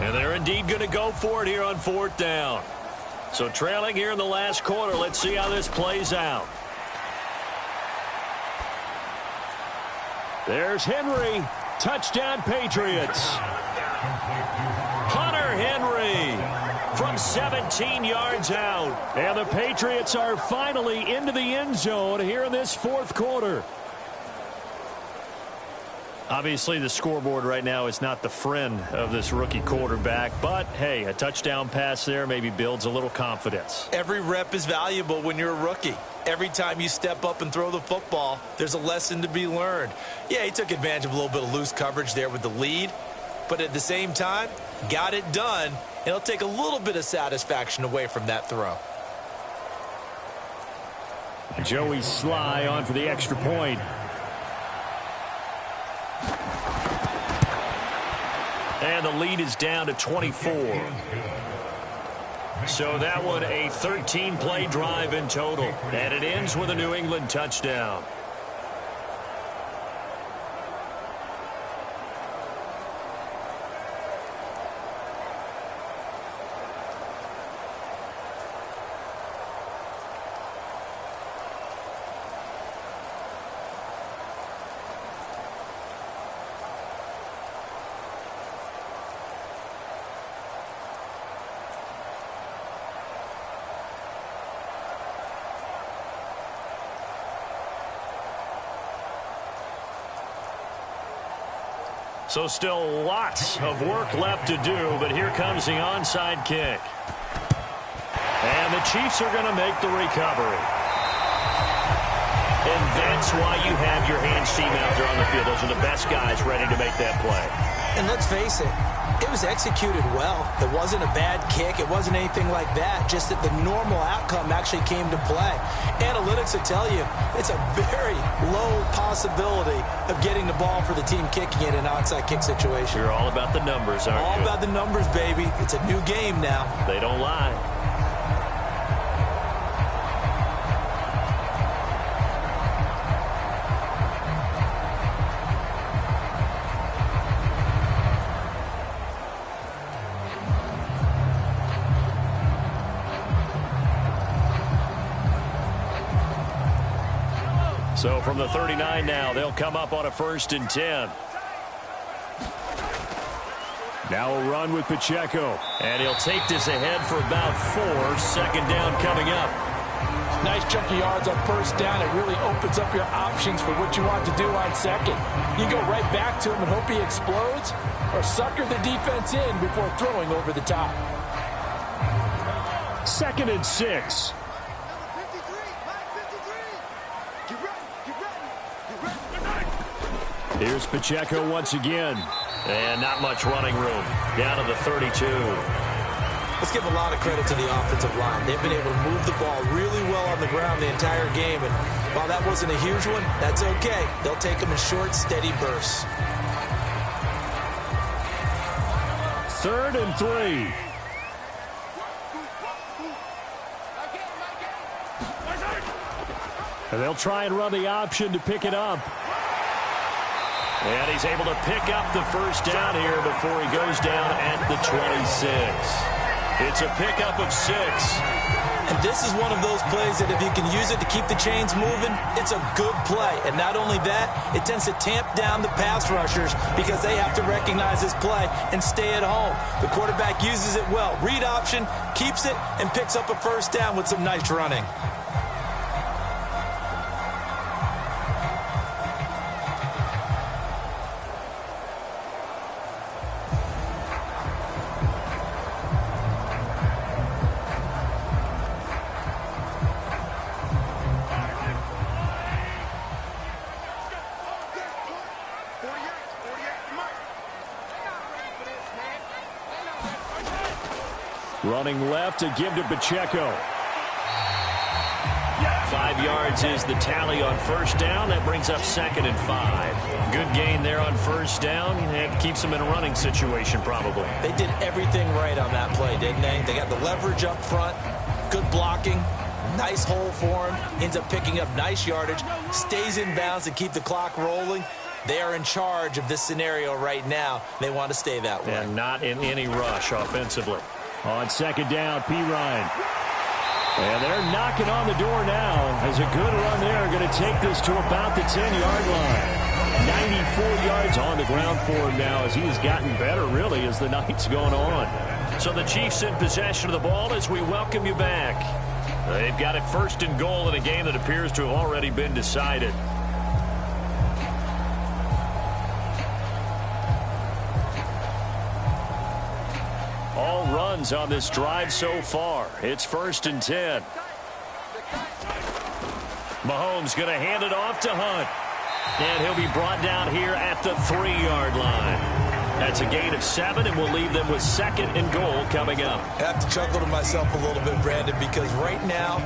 And they're indeed going to go for it here on 4th down. So trailing here in the last quarter. Let's see how this plays out. There's Henry. Touchdown, Patriots. Hunter Henry from 17 yards out. And the Patriots are finally into the end zone here in this 4th quarter. Obviously, the scoreboard right now is not the friend of this rookie quarterback. But, hey, a touchdown pass there maybe builds a little confidence. Every rep is valuable when you're a rookie. Every time you step up and throw the football, there's a lesson to be learned. Yeah, he took advantage of a little bit of loose coverage there with the lead. But at the same time, got it done. And it'll take a little bit of satisfaction away from that throw. Joey Sly on for the extra point. And the lead is down to 24. So that one a 13-play drive in total. And it ends with a New England touchdown. So still lots of work left to do, but here comes the onside kick. And the Chiefs are going to make the recovery. And that's why you have your hands team out there on the field. Those are the best guys ready to make that play. And let's face it, it was executed well. It wasn't a bad kick. It wasn't anything like that. Just that the normal outcome actually came to play. Analytics will tell you it's a very low possibility of getting the ball for the team kicking it in an onside kick situation. You're all about the numbers, aren't you? All about the numbers, baby. It's a new game now. They don't lie. So from the 39 now, they'll come up on a 1st and 10. Now a run with Pacheco. And he'll take this ahead for about 4. 2nd down coming up. Nice chunky yards on 1st down. It really opens up your options for what you want to do on 2nd. You go right back to him and hope he explodes, or sucker the defense in before throwing over the top. 2nd and 6. Here's Pacheco once again. And not much running room. Down to the 32. Let's give a lot of credit to the offensive line. They've been able to move the ball really well on the ground the entire game. And while that wasn't a huge one, that's okay. They'll take them in short, steady bursts. 3rd and 3. And they'll try and run the option to pick it up. And he's able to pick up the 1st down here before he goes down at the 26. It's a pickup of 6. And this is one of those plays that if you can use it to keep the chains moving, it's a good play. And not only that, it tends to tamp down the pass rushers because they have to recognize this play and stay at home. The quarterback uses it well. Read option, keeps it, and picks up a 1st down with some nice running. Running left to give to Pacheco. 5 yards is the tally on 1st down. That brings up 2nd and 5. Good gain there on 1st down. And keeps them in a running situation probably. They did everything right on that play, didn't they? They got the leverage up front, good blocking, nice hole for him, ends up picking up nice yardage, stays in bounds and keep the clock rolling. They are in charge of this scenario right now. They want to stay that way. And not in any rush offensively. On 2nd down, P. Ryan. And they're knocking on the door now as a good run there. Going to take this to about the 10-yard line. 94 yards on the ground for him now as he has gotten better, really, as the night's gone on. So the Chiefs in possession of the ball as we welcome you back. They've got it 1st and goal in a game that appears to have already been decided. All runs on this drive so far. It's 1st and 10. Mahomes going to hand it off to Hunt. And he'll be brought down here at the 3-yard line. That's a gain of 7, and we'll leave them with 2nd and goal coming up. I have to chuckle to myself a little bit, Brandon, because right now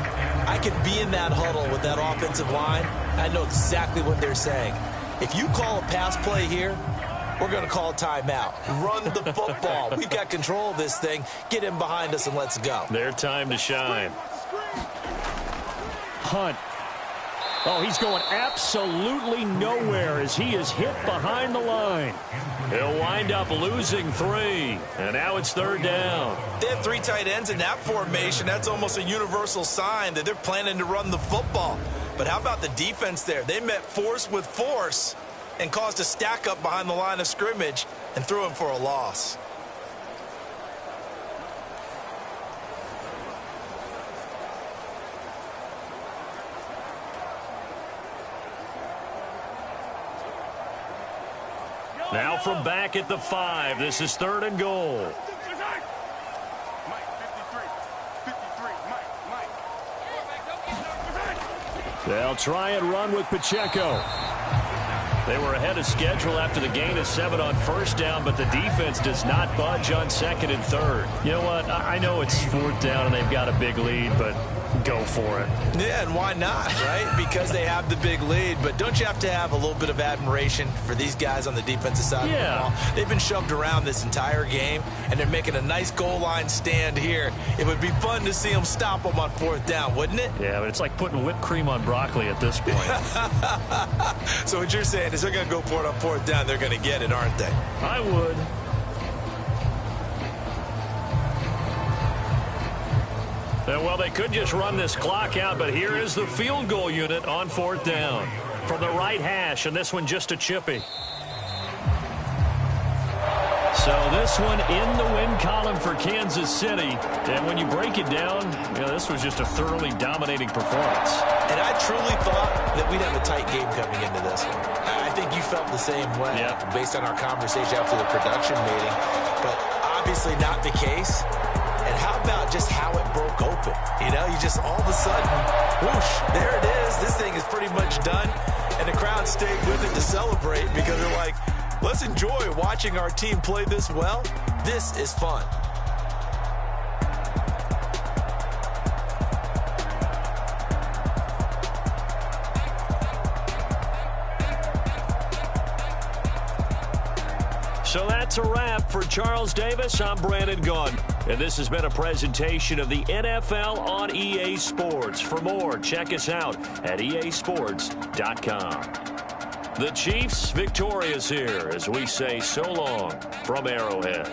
I could be in that huddle with that offensive line. I know exactly what they're saying. If you call a pass play here, we're going to call a timeout. Run the football. We've got control of this thing. Get in behind us and let's go. Their time to shine. Hunt. Oh, he's going absolutely nowhere as he is hit behind the line. He'll wind up losing 3. And now it's 3rd down. They have 3 tight ends in that formation. That's almost a universal sign that they're planning to run the football. But how about the defense there? They met force with force and caused a stack up behind the line of scrimmage and threw him for a loss. Now from back at the 5, this is 3rd and goal. They'll try and run with Pacheco. They were ahead of schedule after the gain of 7 on 1st down, but the defense does not budge on 2nd and 3rd. You know what? I know it's 4th down and they've got a big lead, but go for it. Yeah, and why not, right? Because they have the big lead. But don't you have to have a little bit of admiration for these guys on the defensive side of the ball? They've been shoved around this entire game, and they're making a nice goal line stand here. It would be fun to see them stop them on 4th down, wouldn't it? Yeah, but it's like putting whipped cream on broccoli at this point. So what you're saying is they're going to go for it on 4th down. They're going to get it, aren't they? I would. Well, they could just run this clock out, but here is the field goal unit on 4th down. From the right hash, and this one just a chippy. So this one in the win column for Kansas City. And when you break it down, this was just a thoroughly dominating performance. And I truly thought that we'd have a tight game coming into this one. I think you felt the same way based on our conversation after the production meeting. But obviously not the case. And how about just how it broke open? You just all of a sudden, whoosh, there it is. This thing is pretty much done. And the crowd stayed with it to celebrate because they're like, let's enjoy watching our team play this well. This is fun. So that's a wrap for Charles Davis. I'm Brandon Gaudin. And this has been a presentation of the NFL on EA Sports. For more, check us out at easports.com. The Chiefs victorious here as we say so long from Arrowhead.